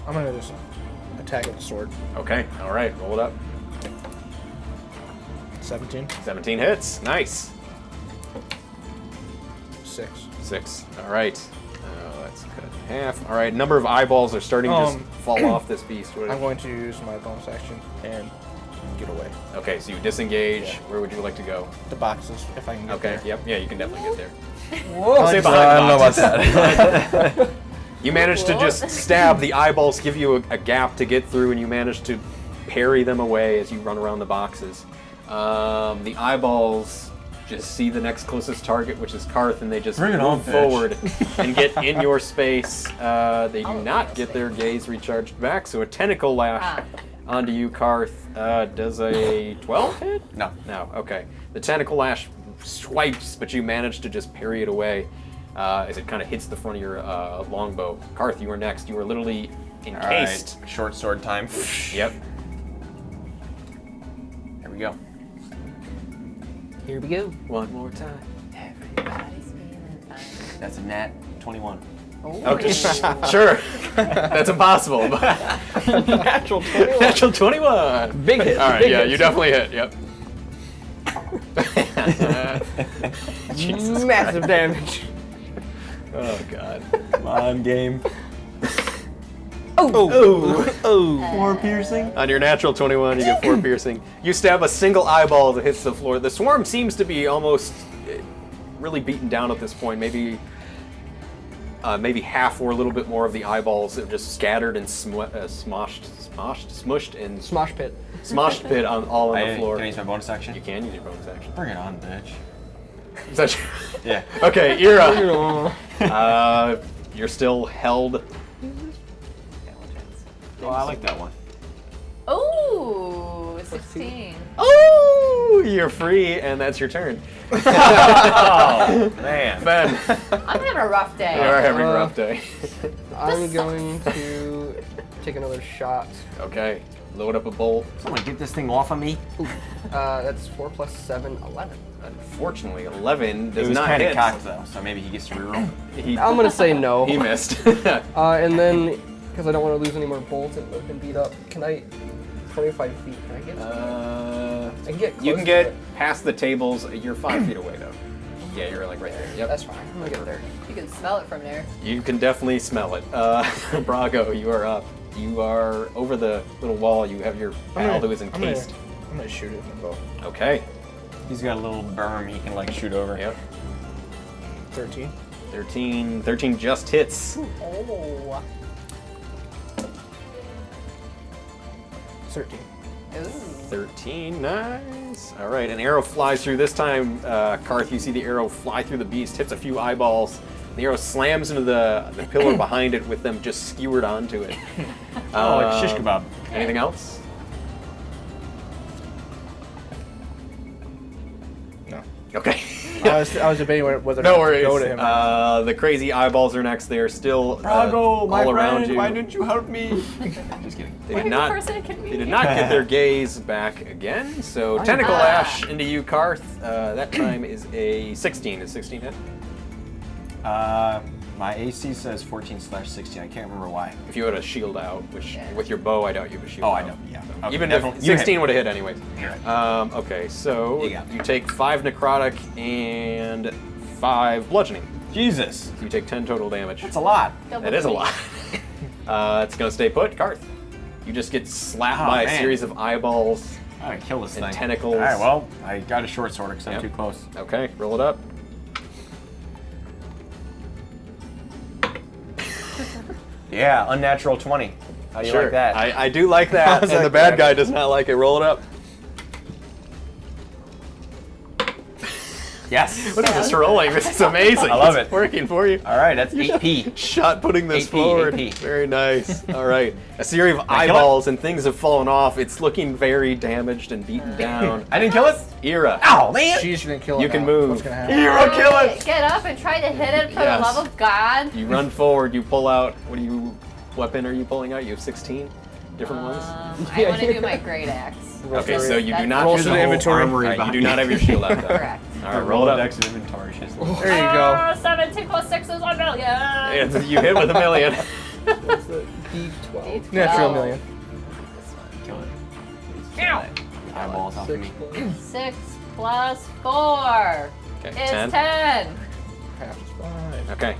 E: I'm gonna just attack with the sword.
A: Okay, all right, roll it up.
E: 17.
A: 17 hits, nice.
E: 6.
A: 6, all right. Let's cut it in half. All right, number of eyeballs are starting to just fall off this beast. What
E: I'm going to use my bonus action and get away.
A: Okay, so you disengage.
E: Yeah.
A: Where would you like to go?
E: The boxes, if I can get
A: Okay,
E: there.
A: yep, yeah, you can definitely get there.
C: Whoa!
A: I'll say
B: I
A: behind
B: don't
A: the
B: know about
A: boxes.
B: that.
A: You manage to just stab. The eyeballs give you a gap to get through, and you manage to parry them away as you run around the boxes. The eyeballs just see the next closest target, which is Karth, and they just
B: Bring it on,
A: move
B: bitch.
A: forward and get in your space. They do
D: Oh,
A: not
D: yes,
A: get
D: they
A: their gaze recharged back, so a tentacle lash
D: Ah.
A: onto you, Karth. Does a 12 hit?
B: No.
A: No, okay. The tentacle lash swipes, but you manage to just parry it away as it kind of hits the front of your longbow. Karth, you are next. You are literally encased.
B: All right, short sword time.
A: Yep.
B: Here we go.
C: Here we go.
A: One more time.
D: Everybody's feeling fine.
B: That's a nat 21.
A: Okay, sure. That's impossible. But
C: Natural 21.
A: Natural 21.
C: Big hit.
A: All right,
C: big
A: yeah,
C: hit.
A: you definitely hit. Yep. Jesus
C: Massive
A: Christ.
C: damage.
A: Oh God.
B: Come on, game.
A: Oh.
B: 4 piercing.
A: On your natural 21, you get 4 piercing. You stab a single eyeball that hits the floor. The swarm seems to be almost really beaten down at this point. Maybe half or a little bit more of the eyeballs are just scattered and smushed and
C: Smosh pit.
A: smoshed pit all on the floor.
B: Can I use my bonus action?
A: You can use your bonus action.
B: Bring it on, bitch.
A: Is that
B: Yeah.
A: okay, Eira. You're still held.
B: Oh, I like that one.
D: Oh, 16.
A: Oh, you're free, and that's your turn.
B: Oh, man.
A: Ben,
D: I'm having a rough day.
A: you're having a rough day.
C: I'm going to take another shot.
A: Okay, load up a bolt.
B: Someone get this thing off of me.
C: That's 4 + 7, 11.
A: Unfortunately, 11
B: It
A: does
B: was
A: not
B: kind of
A: hit.
B: cocked, though, so maybe he gets to reroll.
A: He,
C: I'm gonna say no.
A: he missed.
C: And then, because I don't want to lose any more bolts and have been beat up, can I? 25 feet. Can I get? I can get.
A: You
C: close
A: can
C: to
A: get
C: it.
A: past the tables. You're 5 feet away, though. Yeah, you're like right there. Yep.
C: That's fine. I'm gonna get there.
D: You can smell it from there.
A: You can definitely smell it. Brago, you are up. You are over the little wall. You have your pal who is encased.
E: I'm gonna shoot it with my bow.
A: Okay.
B: He's got a little berm he can, like, shoot over.
A: Yep.
E: 13.
A: 13 just hits.
D: Oh.
E: 13.
D: Ooh.
A: 13, nice. All right, an arrow flies through. This time, Karth, you see the arrow fly through the beast, hits a few eyeballs. The arrow slams into the pillar behind it with them just skewered onto it.
B: Oh, like shish kebab.
A: Anything else?
E: No.
A: Okay.
E: I was debating whether
A: No
E: to
A: worries.
E: go to him.
A: The crazy eyeballs are next. They're still
B: Brago, my
A: all around
B: friend,
A: you.
B: why didn't you help me? Just kidding.
A: They
D: Look
A: did
D: at
A: not.
D: the person it can
A: They
D: be.
A: did not get their gaze back again. So tentacle lash into you, Karth. That time is a 16. Is 16 hit?
B: My AC says 14/16. I can't remember why.
A: If you had a shield out, which with your bow, I doubt you have a shield
B: Oh,
A: out.
B: I know. Yeah. Okay,
A: Even if
B: definitely. You hit.
A: 16 would have hit anyways.
B: You're right.
A: Okay, so
B: You got it.
A: you take 5 necrotic and 5 bludgeoning.
B: Jesus.
A: So you take 10 total damage.
B: That's a lot.
D: Double
A: That is a
D: twenty.
A: lot. It's gonna stay put, Karth. You just get slapped
B: Oh,
A: by a
B: man.
A: series of eyeballs.
B: I gotta kill this
A: And
B: thing.
A: tentacles.
B: All right, well, I got a short sword because I'm
A: Yep.
B: too close.
A: Okay, roll it up.
B: Yeah, unnatural 20. How do you like that?
A: I do like that,
E: How's
A: and
E: that
A: the bad
E: grab?
A: guy does not like it. Roll it up.
B: Yes.
A: What is this rolling? This is amazing.
B: I love
A: It's
B: it.
A: working for you.
B: All right, that's 8p.
A: Shot putting this
B: 8p,
A: forward.
B: 8p.
A: Very nice. All right. A series of
B: I kill
A: eyeballs and things have fallen off. It's looking very damaged and beaten down.
B: I didn't kill it?
A: Eira.
B: Ow, man!
E: She's gonna kill it.
A: You can
E: now.
A: move.
E: What's gonna happen?
B: Eira, kill it!
D: Get up and try to hit it for
A: Yes.
D: the love of God.
A: You run forward. You pull out. Weapon are you pulling out? You have 16 different ones?
D: I want to do my great axe.
A: Okay, so you do not
E: Roll
A: have
E: to
A: the
E: the
A: whole
E: inventory.
A: armory. You do not have your shield out though.
D: Correct.
A: All right, roll it up.
B: Dex and inventory. She's like,
E: There you go.
D: 17 + 6 is 1 million.
A: You hit with a million.
C: That's a D12.
E: Natural million.
B: kill it.
D: Ow.
B: Eyeballs off of me.
D: 6 + 4
A: Okay,
D: is
A: 10.
D: 10.
E: Half is fine.
A: Okay.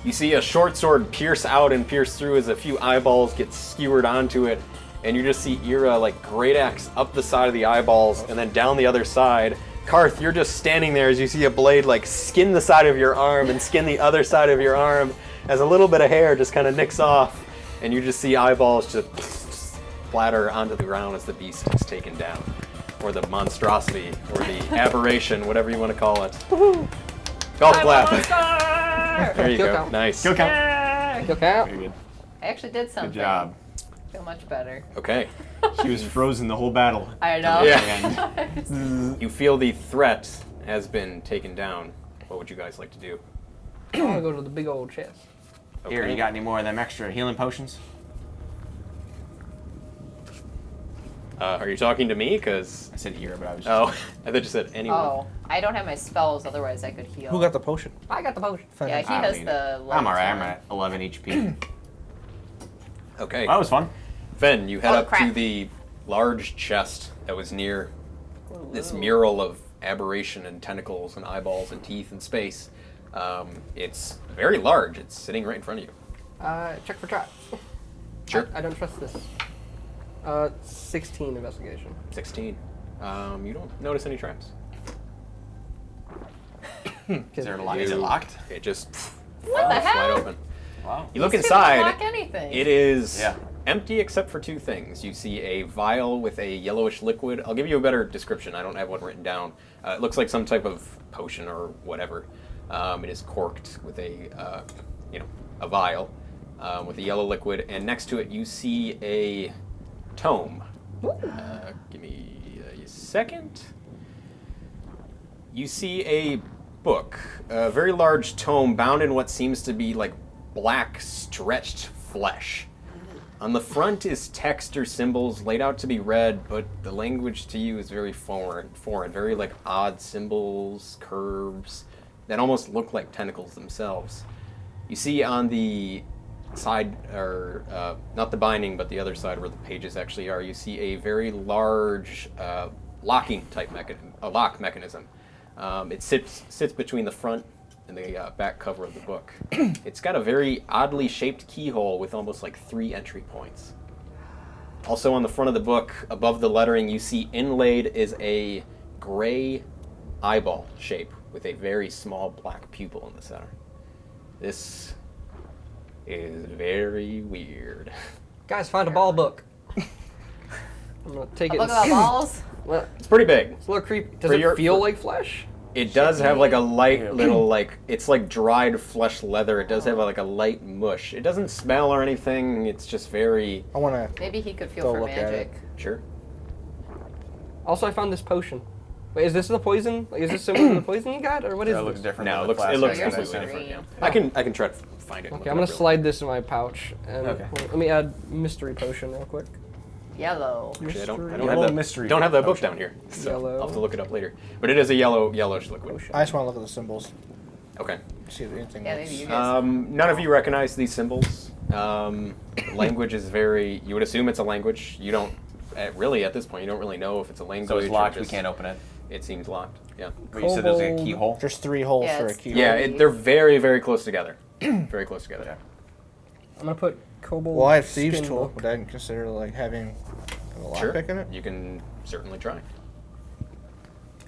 A: You see a short sword pierce out and pierce through as a few eyeballs get skewered onto it, and you just see Eira like great axe up the side of the eyeballs and then down the other side. Karth, you're just standing there as you see a blade like skin the side of your arm and skin the other side of your arm as a little bit of hair just kind of nicks off, and you just see eyeballs just splatter onto the ground as the beast is taken down. or the monstrosity, or the aberration, whatever you want to call it. Golf clap. There you
C: Kill
A: go.
C: count.
A: Nice.
B: Kill count.
C: Kill count.
B: Very good.
D: I actually did something.
B: Good job.
D: I feel much better.
A: Okay.
B: She was frozen the whole battle.
D: I know.
A: Yeah. You feel the threat has been taken down. What would you guys like to do?
C: I want to go to the big old chest.
B: Here, you got any more of them extra healing potions?
A: Are you talking to me? Because
B: I said here, but I was just...
A: oh, I thought you said anyone.
D: Oh, I don't have my spells. Otherwise, I could heal.
E: Who got the potion?
C: I got the potion.
D: Yeah, he
B: I don't
D: has
B: need
D: the.
B: it. I'm
D: lowest
B: alright. I'm
D: one.
B: at 11 HP.
A: Okay.
B: Well, that was fun.
A: Fen, you head
D: Oh,
A: up to
D: crap.
A: the large chest that was near this mural of aberration and tentacles and eyeballs and teeth and space. It's very large. It's sitting right in front of you.
C: Check for traps.
A: Sure.
C: I don't trust this. 16 investigation.
A: 16. You don't notice any traps.
B: Is there a lock? Is it locked?
A: It just
D: What the
A: wide
D: hell?
A: open.
B: Wow.
A: You look
D: These people
A: inside.
D: Lock anything.
A: It is
B: Yeah.
A: empty except for two things. You see a vial with a yellowish liquid. I'll give you a better description. I don't have one written down. It looks like some type of potion or whatever. It is corked with a vial with a yellow liquid, and next to it you see a tome. Give me a second. You see a book, a very large tome bound in what seems to be like black stretched flesh. On the front is text or symbols laid out to be read, but the language to you is very foreign, very like odd symbols, curves that almost look like tentacles themselves. You see on the side, or not the binding, but the other side where the pages actually are, you see a very large locking type mechanism, a lock mechanism. It sits between the front and the back cover of the book. It's got a very oddly shaped keyhole with almost like 3 entry points. Also on the front of the book, above the lettering, you see inlaid is a gray eyeball shape with a very small black pupil in the center. This is very weird.
C: Guys, find a ball book. I'm gonna take
D: A
C: it.
D: book about balls.
C: Well,
A: It's pretty big.
C: it's a little creepy. Does
A: For
C: it
A: your-
C: feel
A: for-
C: like flesh?
A: It does have like a light little like, it's like dried flesh leather. It does have like a light mush. It doesn't smell or anything. It's just very,
E: I want to.
D: Maybe he could feel
E: Go
D: for
E: look at
D: magic.
A: sure.
C: Also, I found this potion. Wait, is this the poison? Like, is this similar to the poison you got, or what is
B: That
C: this?
B: looks different.
A: No,
B: than
A: it
B: the
A: looks
B: plastic.
D: yours is
A: completely different.
D: green.
A: Yeah. I can try to find it. and look
C: Okay,
A: it
C: I'm
A: up
C: gonna
A: real
C: slide this in my pouch. And
B: Okay.
C: let me add mystery potion real quick.
D: Yellow.
A: Actually, I don't
C: Mystery
A: have
B: Yellow
A: that
B: mystery
A: Don't have that book
B: potion.
A: down here, so
C: Yellow.
A: I'll have to look it up later. But it is a yellowish liquid.
E: I just want to look at the symbols.
A: Okay.
E: See if anything.
D: Yeah,
E: looks-
D: maybe you guys.
A: None of you recognize these symbols. Language is very. You would assume it's a language. You don't really at this point. You don't really know if it's a language.
B: So it's
A: or
B: locked. We
A: just-
B: can't open it.
A: It seems locked. Yeah.
B: But you said there's a
C: Kobold.
B: keyhole.
E: There's 3 holes
D: Yeah,
E: for a
D: it's-
E: key.
A: Yeah. They're very, very close together. Very close together.
C: I'm gonna put kobold.
E: Well, I have thieves
C: skin
E: tool.
C: book.
E: Would I consider like having a
A: Sure.
E: lockpick in it?
A: You can certainly try.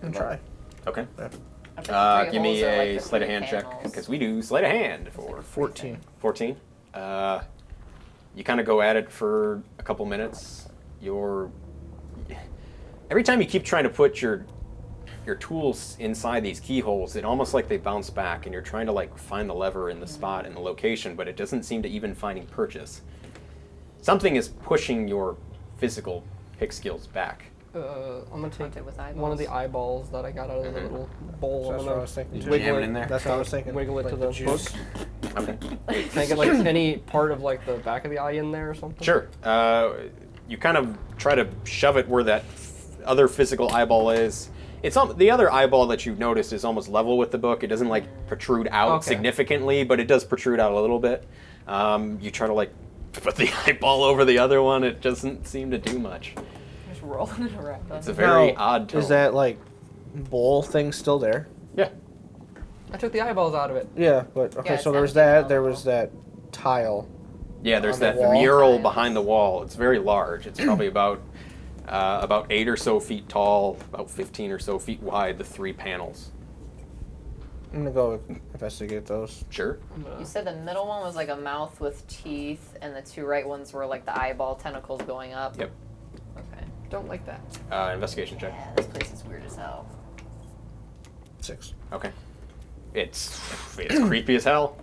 E: And try.
A: Okay.
D: I think the 3
A: Give me
D: holes are like
A: a
D: the
A: sleight of
D: 3
A: hand check
D: panels.
A: because we do sleight of hand for
E: 14.
A: 14. You kind of go at it for a couple minutes. Every time you keep trying to put your tools inside these keyholes, it almost like they bounce back, and you're trying to like find the lever in the spot and the location, but it doesn't seem to even finding purchase. Something is pushing your physical pick skills back.
C: I'm gonna take
D: Hunt it with
C: one of the eyeballs that I got out of the little bowl.
E: So
C: I'm
E: that's what I
C: gonna
E: was thinking.
B: Just
E: too.
B: jam it in there.
E: That's what I was thinking.
C: Wiggle it
E: like
C: to the
E: juice.
A: Okay.
C: Can I get like any part of like the back of the eye in there or something?
A: Sure. You kind of try to shove it where that other physical eyeball is. It's the other eyeball that you've noticed is almost level with the book. It doesn't like protrude out
C: Okay.
A: significantly, but it does protrude out a little bit. You try to like put the eyeball over the other one. It doesn't seem to do much.
D: Just rolling it around.
A: It's a very
E: Now,
A: odd tone.
E: Is that like bowl thing still there?
A: Yeah.
C: I took the eyeballs out of it.
E: Yeah, but okay.
D: it's
E: So there was
D: empty
E: that.
D: now,
E: There
D: though.
E: was that tile.
A: Yeah, there's
E: On the
A: that
E: wall?
A: mural behind the wall. It's very large. It's probably about 8 or so feet tall, about 15 or so feet wide, the 3 panels.
E: I'm gonna go investigate those.
A: Sure.
D: You said the middle one was like a mouth with teeth, and the 2 right ones were like the eyeball tentacles going up.
A: Yep.
D: Okay.
C: don't like that.
A: Investigation check.
D: Yeah, this place is weird as hell.
E: 6.
A: Okay. It's creepy as hell.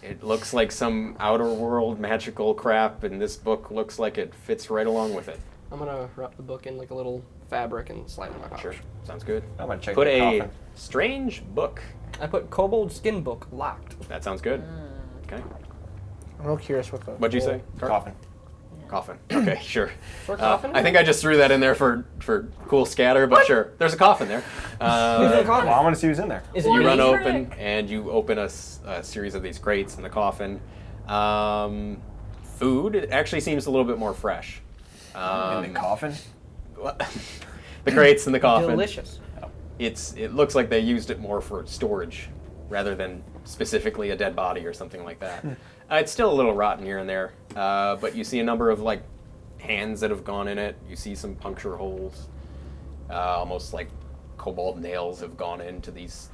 A: It looks like some outer world magical crap, and this book looks like it fits right along with it.
C: I'm gonna wrap the book in like a little fabric and slide it in my pouch.
A: Sure, sounds good.
B: I'm gonna check
A: Put
B: the
A: a
B: coffin.
A: strange book.
C: I put kobold skin book locked.
A: That sounds good. Okay.
E: I'm real curious what the.
A: What'd you say? Karth?
B: Coffin.
A: Coffin. Okay, sure.
C: For coffin?
A: I think I just threw that in there for cool scatter, but sure. There's a coffin there.
C: Who's in the coffin?
B: Well, I want to see who's in there.
C: Is
A: So you
C: it
A: run
C: me?
A: open and you open a series of these crates in the coffin. Food, it actually seems a little bit more fresh.
B: In the coffin?
A: The crates in the coffin.
C: Delicious.
A: It looks like they used it more for storage rather than specifically a dead body or something like that. It's still a little rotten here and there, but you see a number of like hands that have gone in it. You see some puncture holes, almost like cobalt nails have gone into these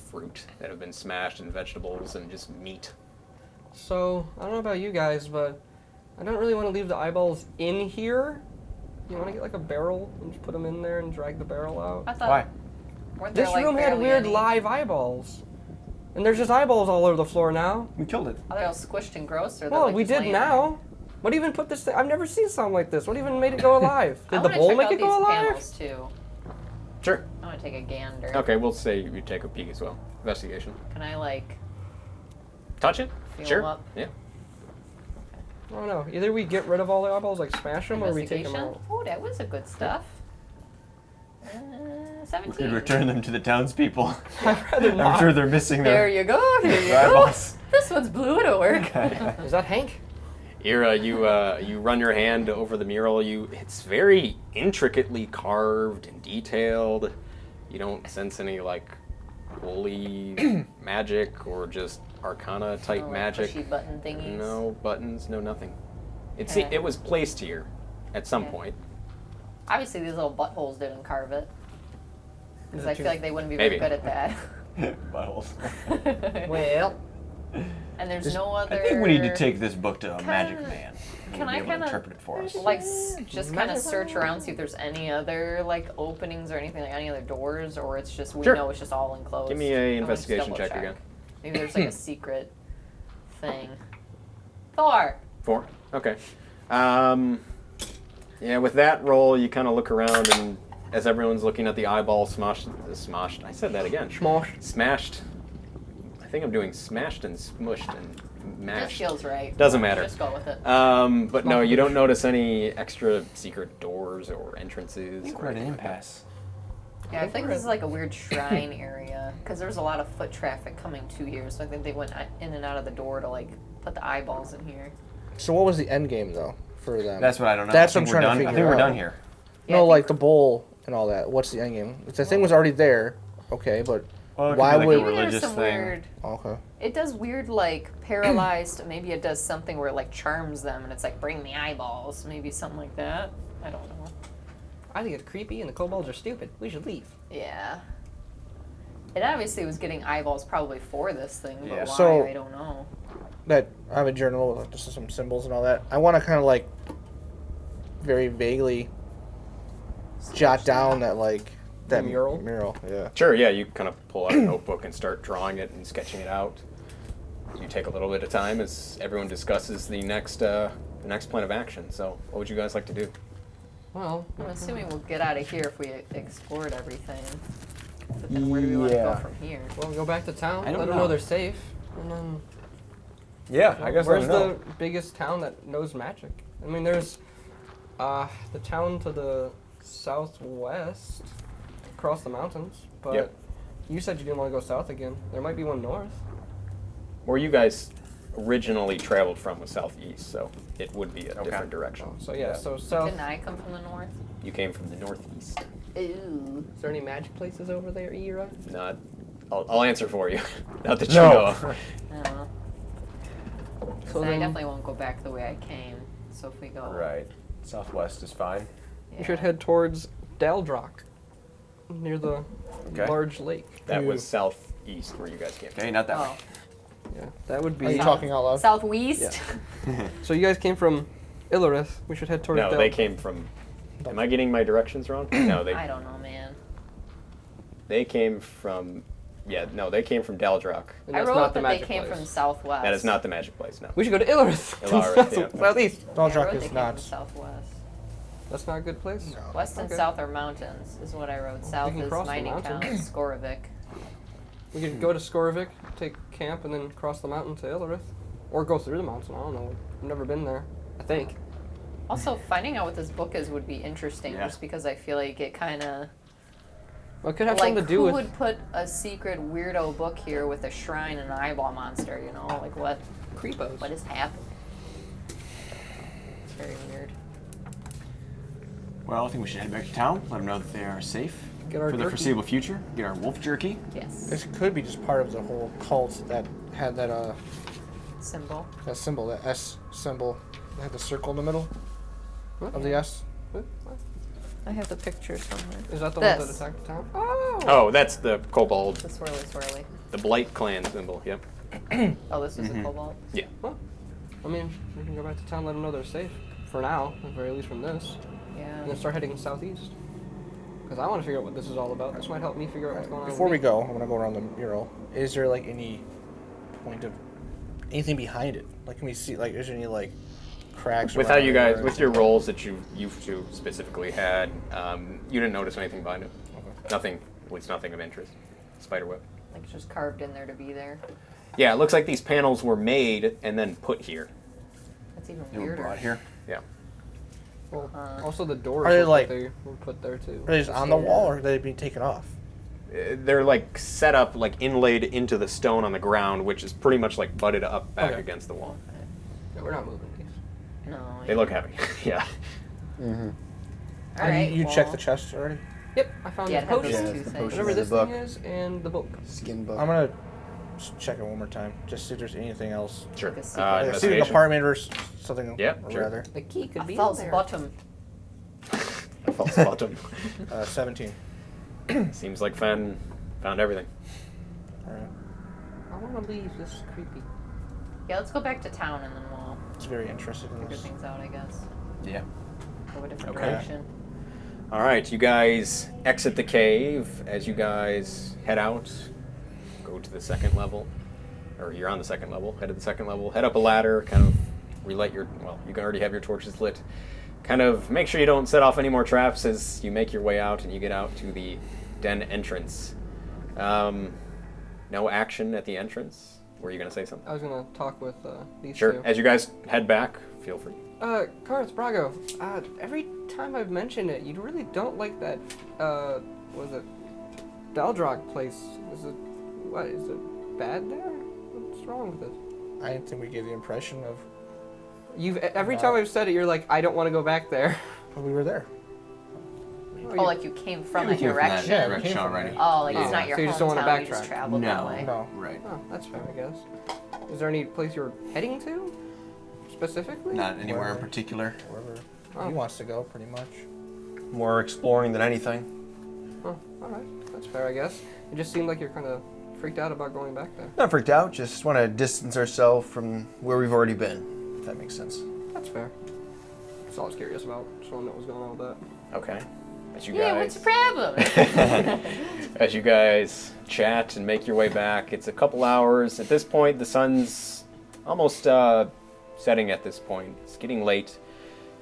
A: fruit that have been smashed, and vegetables and just meat.
C: So, I don't know about you guys, but I don't really want to leave the eyeballs in here. You want to get like a barrel and just put them in there and drag the barrel out?
D: I thought.
B: Why?
D: Weren't there,
C: This
D: like,
C: room had
D: barely
C: weird
D: any?
C: live eyeballs. And there's just eyeballs all over the floor now.
B: We killed it.
D: Are they all squished and gross? Or are they,
C: Well,
D: like,
C: we
D: just
C: did
D: laying
C: now. What even put this thing? I've never seen something like this. What even made it go alive?
D: I
C: Did the
D: wanna
C: bowl
D: check
C: make
D: out
C: it go
D: these
C: alive?
D: panels too.
A: Sure.
D: I want to take a gander.
A: Okay, we'll say you take a peek as well. Investigation.
D: Can I like?
A: Touch it?
D: Feel
A: Sure.
D: 'em up.
A: Yeah.
C: I don't know. Either we get rid of all the eyeballs, like smash them, or we take them
D: Investigation?
C: out.
D: Oh, that was a good stuff.
B: We
D: 17.
B: could return them to the townspeople.
C: I'd rather
B: I'm
C: not.
B: sure they're missing
D: There
B: their
D: you go. Here you go.
B: eyeballs.
D: This one's blue. It'll work.
C: Is that Hank?
A: Ira, you run your hand over the mural. It's very intricately carved and detailed. You don't sense any like holy magic or just arcana type
D: Oh, like
A: magic.
D: pushy button thingies.
A: No buttons, no nothing.
D: Okay.
A: It was placed here at some
D: Okay.
A: point.
D: Obviously, these little buttholes didn't carve it. Because I
C: it
D: feel
C: too-
D: like they wouldn't be
A: Maybe.
D: very good at
B: buttholes.
D: that.
C: Well,
D: And there's no other.
B: I think we need to take this book to a magic
D: Kinda-
B: man.
D: can
B: He'll be
D: I
B: able to
D: kinda-
B: interpret it for us?
D: like just kind of search around, see if there's any other like openings or anything, like any other doors, or it's just we
A: Sure.
D: know it's just all enclosed.
A: Give me a
D: I'm gonna just
A: investigation
D: double
A: check again.
D: Maybe there's like a secret thing. Thor.
A: 4. Okay. Yeah, with that roll, you kind of look around, and as everyone's looking at the eyeball smashed. I said that again.
C: Schmosh.
A: Smashed. I think I'm doing smashed and smushed and
D: Just
A: mashed.
D: feels right.
A: Doesn't matter.
D: Just go with it.
A: But no, you don't notice any extra secret doors or entrances.
B: I think
A: or
B: we're at an
A: anything like that.
B: impasse.
D: Yeah, I think this is like a weird shrine area because there's a lot of foot traffic coming to here, so I think they went in and out of the door to like put the eyeballs in here.
E: So what was the end game though for them?
B: That's what I don't know.
E: That's
B: I
E: what
B: think
E: I'm
B: we're
E: trying to
B: done. I
E: figure
B: think we're
E: out.
B: done here.
D: Yeah, I
E: No,
D: think
E: like the bowl and all that. What's the end game? If the thing was already there, okay, but
B: Well, it could
E: why
B: be like a
E: would?
D: maybe there's
B: religious
D: some
B: thing.
D: weird.
E: Okay.
D: It does weird like paralyzed. Maybe it does something where it like charms them, and it's like bring the eyeballs. Maybe something like that. I don't know.
C: I think it's creepy and the kobolds are stupid. We should leave.
D: Yeah. It obviously was getting eyeballs probably for this thing, but
B: Yeah.
D: why
E: So-
D: I don't know.
E: That I have a journal with just some symbols and all that. I want to kind of like very vaguely jot down that like that
C: mural?
E: Mural, yeah.
A: Sure, yeah, you kind of pull out a notebook and start drawing it and sketching it out. You take a little bit of time as everyone discusses the next plan of action. So, what would you guys like to do?
C: Well,
D: I'm assuming we'll get out of here if we explored everything. But then where do we want to go
B: Yeah.
D: from here?
C: we'll go back to town.
B: I don't
C: Let them
B: know.
C: know they're safe. And then,
B: Yeah, I guess
C: where's
B: I don't know.
C: the biggest town that knows magic? I mean, there's the town to the southwest, across the mountains. But
A: Yep.
C: you said you didn't want to go south again. There might be one north.
A: Where you guys originally traveled from was southeast, so it would be a different direction.
C: So yeah,
B: Yeah.
C: so south.
D: Didn't I come from the north?
A: You came from the northeast.
D: Ooh.
C: Is there any magic places over there, Eira?
A: Not. I'll answer for you. Not that
B: No.
A: you know of.
D: I don't know.
C: So
D: I
C: then
D: definitely won't go back the way I came. So if we go.
B: Right. Southwest is fine.
C: you should head towards Daldrock, near the
B: Okay.
C: large lake.
A: That was southeast where you guys came from.
B: Okay, not that
D: Oh.
B: way.
C: Yeah, that would
E: Are you
C: be.
E: talking out loud?
D: Southwest.
C: So you guys came from Illerith. We should head towards
A: No,
C: Daldrock.
A: they came from Am I getting my directions wrong? No,
D: I don't know, man.
A: they came from. Yeah, no, they came from Daldrock.
C: And
D: I
C: that's
D: wrote
C: not the
D: that they
C: magic
D: came
C: place.
D: from southwest.
A: That is not the magic place. No.
C: We should go to Ilrith.
A: Ilrith, yeah.
C: Southeast.
D: Yeah, I wrote
E: Daldrock
D: they
E: is
D: came
E: not.
D: from southwest.
C: That's not a good place.
E: No.
D: West and
C: Okay.
D: south are mountains, is what I wrote. South
C: can
D: is
C: cross the
D: mining
C: mountain.
D: town, Skorovik.
C: We could go to Skorovik, take camp, and then cross the mountain to Ilrith. Or go through the mountain, I don't know. I've never been there, I think.
D: Also, finding out what this book is would be interesting,
B: Yeah.
D: just because I feel like it kind of
C: Well, it could have
D: like
C: something to do
D: who
C: with...
D: would put a secret weirdo book here with a shrine and an eyeball monster? You know, like what
C: Creepos.
D: is happening? It's very weird.
B: Well, I think we should head back to town. Let them know that they are safe
C: Get our
B: for the
C: jerky.
B: foreseeable future. Get our wolf jerky.
D: Yes.
E: This could be just part of the whole cult that had that
D: Symbol.
E: that symbol, that S symbol that had the circle in the middle of the S.
C: What?
D: I have the picture somewhere.
C: Is that the one that
D: This.
C: attacked the town? Oh!
A: Oh, that's the kobold,
D: The swirly swirly.
A: the Blight clan symbol. Yep.
D: Oh, this is a cobalt.
A: Yeah.
C: Well, I mean, we can go back to town, let them know they're safe. For now, at the very least from this.
D: Yeah.
C: And then start heading southeast. Because I want to figure out what this is all about. This might help me figure out what's going on.
E: Before
C: with
E: we
C: me.
E: go, I'm gonna go around the mural. Is there like any point of anything behind it? Like, can we see? Like, is there any like cracks?
A: With how
E: around
A: you
E: it
A: guys,
E: or
A: with your
E: anything?
A: roles that you two specifically had, you didn't notice anything behind it.
E: Okay.
A: Nothing, at least nothing of interest. Spiderweb.
D: Like it's just carved in there to be there.
A: Yeah, it looks like these panels were made and then put here.
D: That's even
B: They were
D: weirder.
B: brought here.
A: Yeah.
C: Well,
D: Uh,
C: also the doors
E: Are they
C: look
E: like-
C: they were put there too.
E: Are they just on the wall, or are they being taken off?
A: They're like set up, like inlaid into the stone on the ground, which is pretty much like butted up back
E: Okay.
A: against the wall.
C: Yeah, we're not moving these.
D: No.
A: They look heavy. Yeah.
D: All
E: And
D: right.
E: you
D: well,
E: checked the chest already.
C: Yep, I found
D: Yeah,
C: the
D: it had
C: potion.
D: those
B: Yeah,
D: two
B: it's the
D: things.
B: potion.
C: Whatever
B: and the
C: this
B: book.
C: thing is, and the book.
B: Skin book.
E: I'm gonna just check it one more time, just see if there's anything else.
A: Sure.
D: Like a secret.
E: Like, see an
A: Investigation.
E: apartment or something.
A: Yeah,
E: or
A: sure.
E: rather.
C: The key could
D: A
C: be
D: false
C: in there.
D: bottom.
A: A false bottom.
E: 17.
A: Seems like found everything.
E: All right.
C: I want to leave. This is creepy.
D: Yeah, let's go back to town and then we'll
E: It's very interested in
D: figure
E: this.
D: things out, I guess.
B: Yeah.
D: Go a different
A: Okay.
D: direction.
A: All right, you guys exit the cave. As you guys head out, go to the second level, or you're on the second level. Head to the second level. Head up a ladder. Kind of relight your. Well, you can already have your torches lit. Kind of make sure you don't set off any more traps as you make your way out and you get out to the den entrance. No action at the entrance. Were you gonna say something?
C: I was gonna talk with these
A: Sure.
C: two.
A: As you guys head back, feel free.
C: Karth, Brago. Every time I've mentioned it, you really don't like that. Was it Daldrock place? Is it what? Is it bad there? What's wrong with it?
E: I didn't think we gave the impression of,
C: You've every
E: No.
C: time I've said it, you're like, I don't want to go back there.
E: but we were there.
D: Oh, like you came from
B: We
D: a
B: came from that
D: direction?
E: Yeah, we
B: direction
E: came from
B: already.
D: Oh, like
C: Yeah.
D: it's not your
C: So you just don't wanna
D: hometown, you just
C: backtrack.
D: traveled that way.
E: No.
B: Right.
C: Oh, that's fair, I guess. Is there any place you're heading to, specifically?
B: Not anywhere in
E: Wherever.
B: particular.
E: Wherever
C: Oh.
E: he wants to go, pretty much.
B: More exploring than anything.
C: Oh, all right, that's fair, I guess. It just seemed like you're kind of freaked out about going back there.
B: Not freaked out. Just want to distance ourselves from where we've already been. If that makes sense.
C: That's fair. That's all I was curious about. Just want to know what was going on with that.
A: Okay. As you
D: Yeah,
A: guys.
D: what's your problem?
A: As you guys chat and make your way back, it's a couple hours. At this point, the sun's almost setting at this point. It's getting late.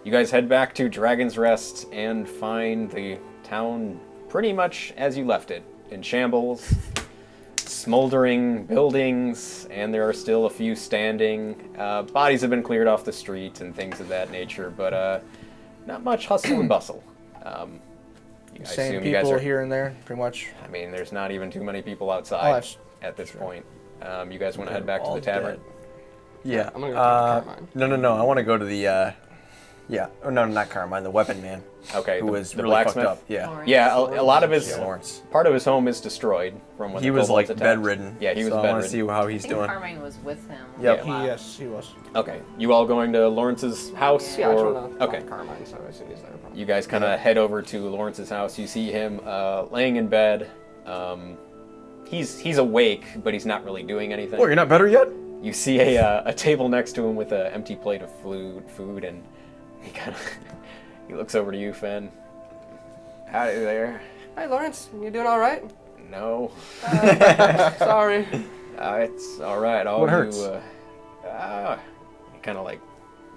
A: You guys head back to Dragon's Rest and find the town pretty much as you left it, in shambles, smoldering buildings, and there are still a few standing. Bodies have been cleared off the street and things of that nature, but not much hustle and bustle. I
E: Same
A: assume you guys
E: people
A: are
E: here and there, pretty much.
A: I mean, there's not even too many people outside
E: that's
A: at this point. You guys want to head back to the tavern?
B: Yeah.
C: I'm gonna go talk to Carmine.
B: No. I want to go to the. Yeah. Oh no, not Carmine. The Weapon Man.
A: Okay,
B: Who
A: the-
B: was
A: the
B: really fucked
A: blacksmith?
B: up. Yeah.
D: Lawrence.
A: Yeah, a lot of his
B: Yeah, Lawrence.
A: part of his home is destroyed from when
B: He
A: the
B: was like
A: kobolds attacked.
B: bedridden.
A: Yeah, he was
B: so I want to
A: bedridden.
B: see how
D: I
B: he's
D: think
B: doing.
D: Carmine was with him.
B: Yep.
E: He, yes, he was.
A: Okay, you all going to Lawrence's house?
C: Yeah, I just
A: or...
C: want to
A: Okay,
C: talk to Carmine, so I assume he's there.
A: you guys kind of head over to Lawrence's house. You see him laying in bed. He's awake, but he's not really doing anything.
B: Oh, you're not better yet?
A: You see a table next to him with an empty plate of food, and he kind of He looks over to you, Fen. Howdy there.
C: Hi, Lawrence. You doing all right?
A: No.
C: Sorry.
A: It's all right. All
B: What
A: you,
B: hurts?
A: he kind of like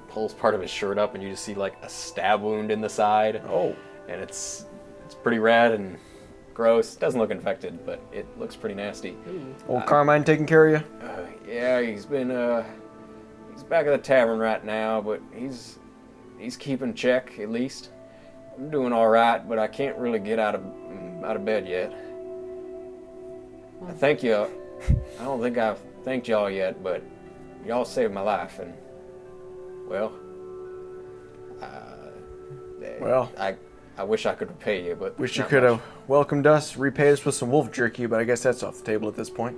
A: pulls part of his shirt up, and you just see like a stab wound in the side.
B: Oh.
A: And it's pretty red and gross. Doesn't look infected, but it looks pretty nasty.
B: Old Carmine taking care of you?
A: Yeah, he's been he's back at the tavern right now, but he's keeping check at least. I'm doing all right, but I can't really get out of bed yet. I thank you. I don't think I've thanked y'all yet, but y'all saved my life, and well, I wish I could repay you, but
B: Wish you
A: not
B: could
A: much.
B: have welcomed us, repaid us with some wolf jerky, but I guess that's off the table at this point.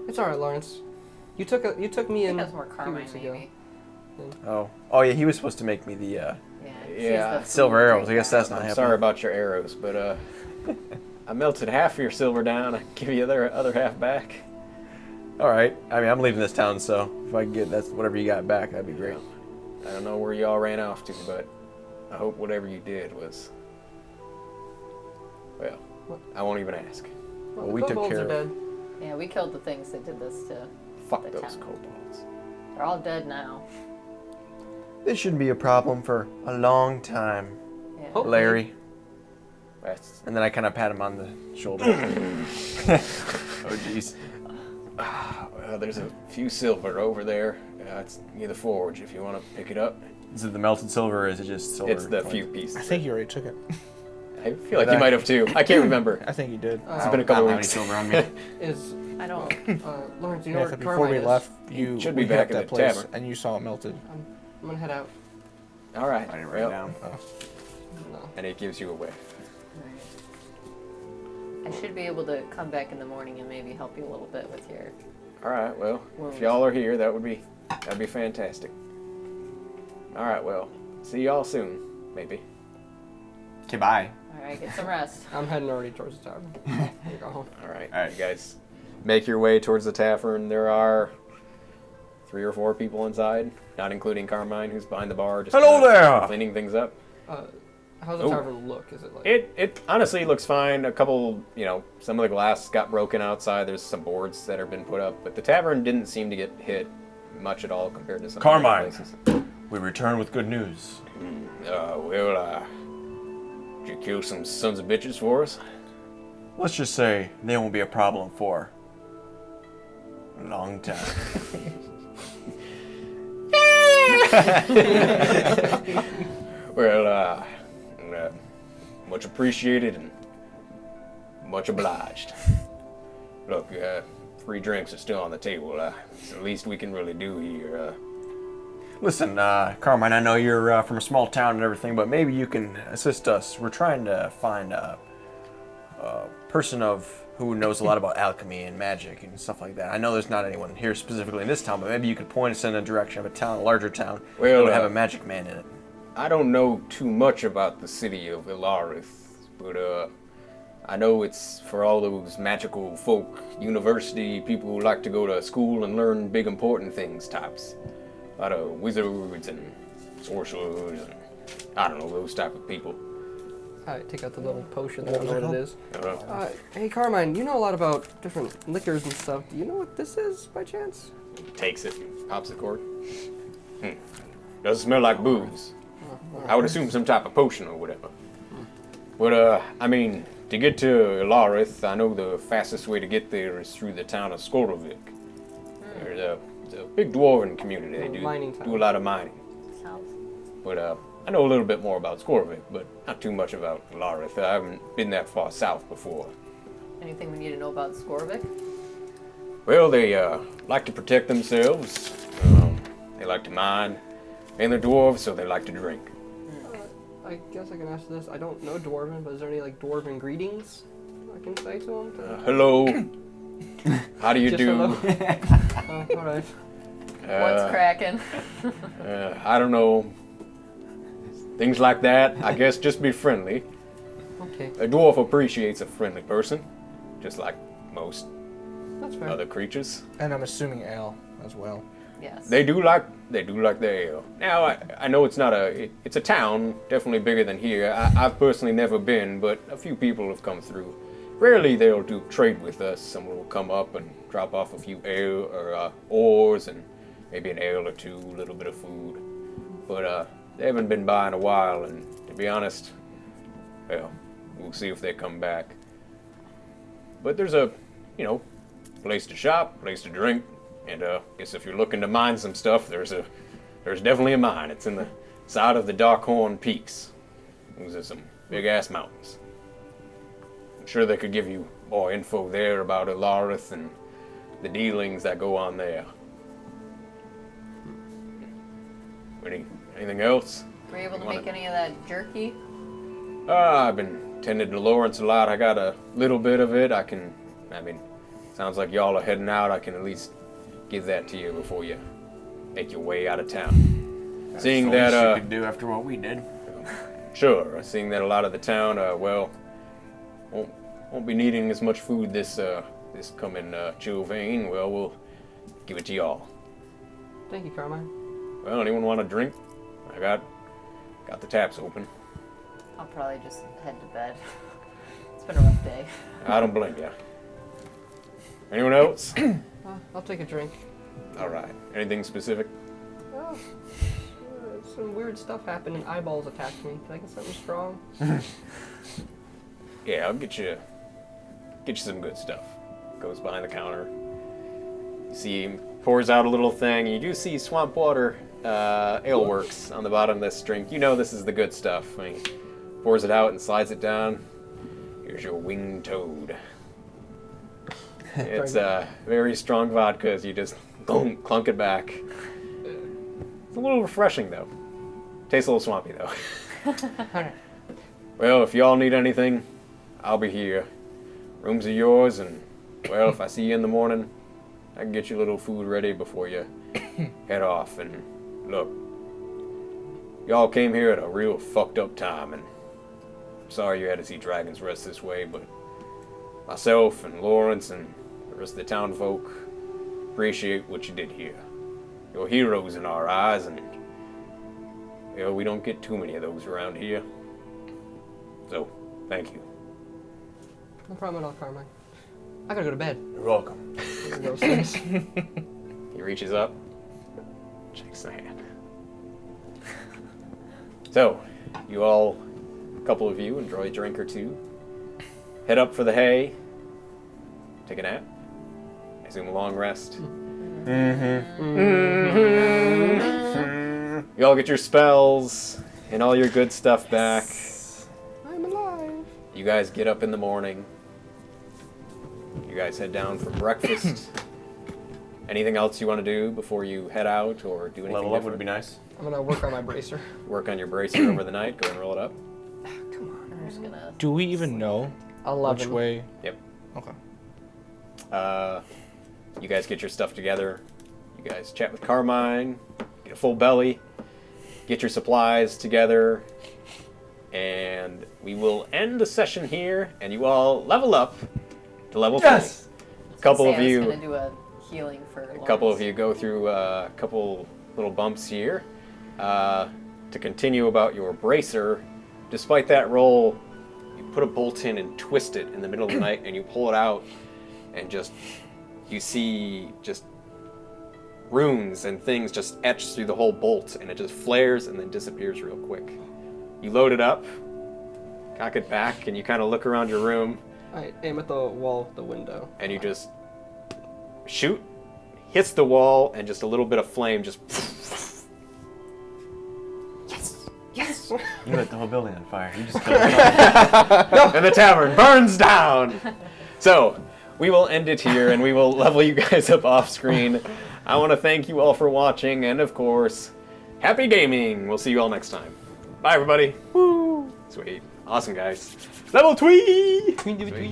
C: It's all right, Lawrence. You took me
D: He
C: in
D: has more
C: a few
D: Carmine,
C: weeks ago.
D: maybe.
B: Oh yeah, he was supposed to make me the
D: Yeah.
A: Yeah.
B: silver arrows. I guess that's not
A: I'm
B: happening.
A: sorry about your arrows, but I melted half of your silver down. I give you the other half back.
B: All right. I mean, I'm leaving this town, so if I can get that's whatever you got back, that'd be great.
A: I don't know where y'all ran off to, but I hope whatever you did was, well, I won't even ask.
C: Well,
B: Well,
C: the
B: we took
C: kobolds
B: care
C: are
B: of
C: dead.
D: Yeah, we killed the things that did this to.
A: Fuck
D: The
A: those
D: town.
A: kobolds.
D: They're all dead now.
B: This shouldn't be a problem for a long time,
D: Yeah.
C: Hopefully.
B: Larry.
A: That's,
B: And then I kind of pat him on the shoulder. Oh jeez.
A: well, there's a few silver over there. It's near the forge if you want to pick it up.
B: Is it the melted silver, or is it just silver?
A: It's the
B: coins?
A: few pieces.
E: I think you already took it.
A: I feel like
B: Did
A: you
B: I?
A: might have too. I can't remember.
E: I think you did.
A: It's been a
B: I
A: couple
B: don't have any
A: weeks.
B: silver on me.
C: Is
D: I don't.
C: Lawrence? You know
E: Yeah,
C: where
E: before
C: Carmine
E: we
C: is?
E: left, you
A: should be
E: we hit
A: back
E: up
A: at
E: that
A: the
E: place
A: tavern.
E: and you saw it melted.
C: I'm gonna head out.
A: All right.
B: I didn't write
A: well,
B: it down.
C: No.
A: And it gives you a whiff.
D: I should be able to come back in the morning and maybe help you a little bit with your.
A: All right. Well,
D: Wounds.
A: if y'all are here, that'd be fantastic. All right. Well, see y'all soon, maybe.
B: Okay, bye.
D: All right, get some rest.
C: I'm heading already towards the tavern. I'm gonna go home.
A: All right.
B: All right.
A: You guys make your way towards the tavern. There are 3 or 4 people inside, not including Carmine, who's behind the bar, just
B: Hello
A: kinda
B: there!
A: cleaning things up.
C: How's the
A: Oh.
C: tavern look? Is it like?
A: It honestly looks fine. A couple, some of the glass got broken outside. There's some boards that have been put up, but the tavern didn't seem to get hit much at all compared to some
B: Carmine.
A: other places.
B: We return with good news.
A: Did you kill some sons of bitches for us?
B: Let's just say they won't be a problem for a long time.
A: Well, much appreciated and much obliged. Look, free drinks are still on the table. It's the least we can really do here.
B: Listen, Carmine, I know you're from a small town and everything, but maybe you can assist us. We're trying to find a person who knows a lot about alchemy and magic and stuff like that. I know there's not anyone here specifically in this town, but maybe you could point us in the direction of a larger town
A: Well,
B: that would have a magic man in it.
A: I don't know too much about the city of Ilarith, but I know it's for all those magical folk, university people who like to go to school and learn big important things types. A lot of wizards and sorcerers and I don't know, those type of people.
C: I take out the little potion. I don't know what it is.
A: Uh,
C: Hey Carmine, you know a lot about different liquors and stuff. Do you know what this is by chance?
A: takes it and pops the cork. Doesn't smell like booze. I would assume some type of potion or whatever. But, I mean, to get to Ilarith, I know the fastest way to get there is through the town of Skorovik. There's a big dwarven community. They
C: Mining town.
A: do a lot of mining.
D: South.
A: But I know a little bit more about Skorovik, but not too much about Ilarith. I haven't been that far south before.
D: Anything we need to know about Skorvik?
A: Well, they like to protect themselves. They like to mine. And they're dwarves, so they like to drink.
C: I guess I can ask this. I don't know Dwarven, but is there any like Dwarven greetings I can say to him?
A: Hello. How do you
C: Just
A: do?
C: hello? All right.
D: What's cracking?
A: I don't know. Things like that. I guess just be friendly.
C: Okay,
A: A dwarf appreciates a friendly person, just like most
C: that's fair.
A: other creatures.
E: And I'm assuming ale as well.
D: Yes.
A: They do like their ale. Now I know it's not it's a town, definitely bigger than here. I've personally never been, but a few people have come through. Rarely they'll do trade with us. Someone will come up and drop off a few ale or ores and maybe an ale or two, a little bit of food. But they haven't been by in a while, and to be honest, well, we'll see if they come back. But there's a, place to shop, place to drink, and guess if you're looking to mine some stuff, there's definitely a mine. It's in the side of the Darkhorn Peaks. Those are some big-ass mountains. I'm sure they could give you more info there about Alarith and the dealings that go on there. Anything else?
D: Were you able to make any of that jerky?
A: I've been tending to Lawrence a lot. I got a little bit of it. Sounds like y'all are heading out. I can at least give that to you before you make your way out of town. Seeing that,
B: you could do after what we did.
A: Sure. Seeing that a lot of the town, won't be needing as much food this coming chill vein. Well, we'll give it to y'all.
C: Thank you, Carmine.
A: Well, anyone want a drink? I got the taps open.
D: I'll probably just head to bed. It's been a rough day.
A: I don't blame you. Anyone else?
C: I'll take a drink.
A: All right. Anything specific?
C: Oh, some weird stuff happened and eyeballs attacked me. Can I get something strong?
A: Yeah, I'll get you some good stuff. Goes behind the counter. You see him pours out a little thing. You do see Swamp Water Ale Works on the bottom of this drink. You know this is the good stuff. Pours it out and slides it down. Here's your winged toad. It's very strong vodka as you just clunk it back. It's a little refreshing though. Tastes a little swampy though.
C: Alright.
A: Well, if y'all need anything, I'll be here. Rooms are yours, and well, if I see you in the morning, I can get you a little food ready before you head off. And look, y'all came here at a real fucked up time, and I'm sorry you had to see Dragon's Rest this way, but myself and Lawrence and the rest of the town folk appreciate what you did here. You're heroes in our eyes, and we don't get too many of those around here. So, thank you.
C: No problem at all, Carmine. I gotta go to bed.
A: You're welcome.
C: I'm gonna go upstairs.
A: He reaches up, shakes the hand. So, you all, a couple of you, enjoy a drink or two. Head up for the hay. Take a nap. I assume a long rest. You all get your spells and all your good stuff back.
C: I'm alive.
A: You guys get up in the morning. You guys head down for breakfast. Anything else you want to do before you head out or do anything
B: Level up
A: different?
B: would be nice.
C: I'm gonna work on my bracer.
A: Work on your bracer over the night. Go and roll it up.
C: Come on.
D: I'm just gonna.
E: Do we even know
C: 11.
E: which way?
A: Yep.
E: Okay.
A: You guys get your stuff together. You guys chat with Carmine. Get a full belly. Get your supplies together. And we will end the session here. And you all level up to level 3.
B: Yes!
A: A couple of
D: I was
A: you.
D: gonna do a healing for
A: A couple of you go through a couple little bumps here to continue about your bracer. Despite that roll, you put a bolt in and twist it in the middle of the night, and you pull it out, and you see just runes and things just etched through the whole bolt, and it just flares and then disappears real quick. You load it up, cock it back, and you kind of look around your room,
C: I aim at the wall, the window.
A: and you just shoot, hits the wall, and just a little bit of flame just...
C: Yes!
B: You lit the whole building on fire. You just killed it.
A: and the tavern burns down! So, we will end it here, and we will level you guys up off screen. I want to thank you all for watching, and of course, happy gaming! We'll see you all next time. Bye, everybody! Woo! Sweet. Awesome, guys. Level 3!
C: Queen do it.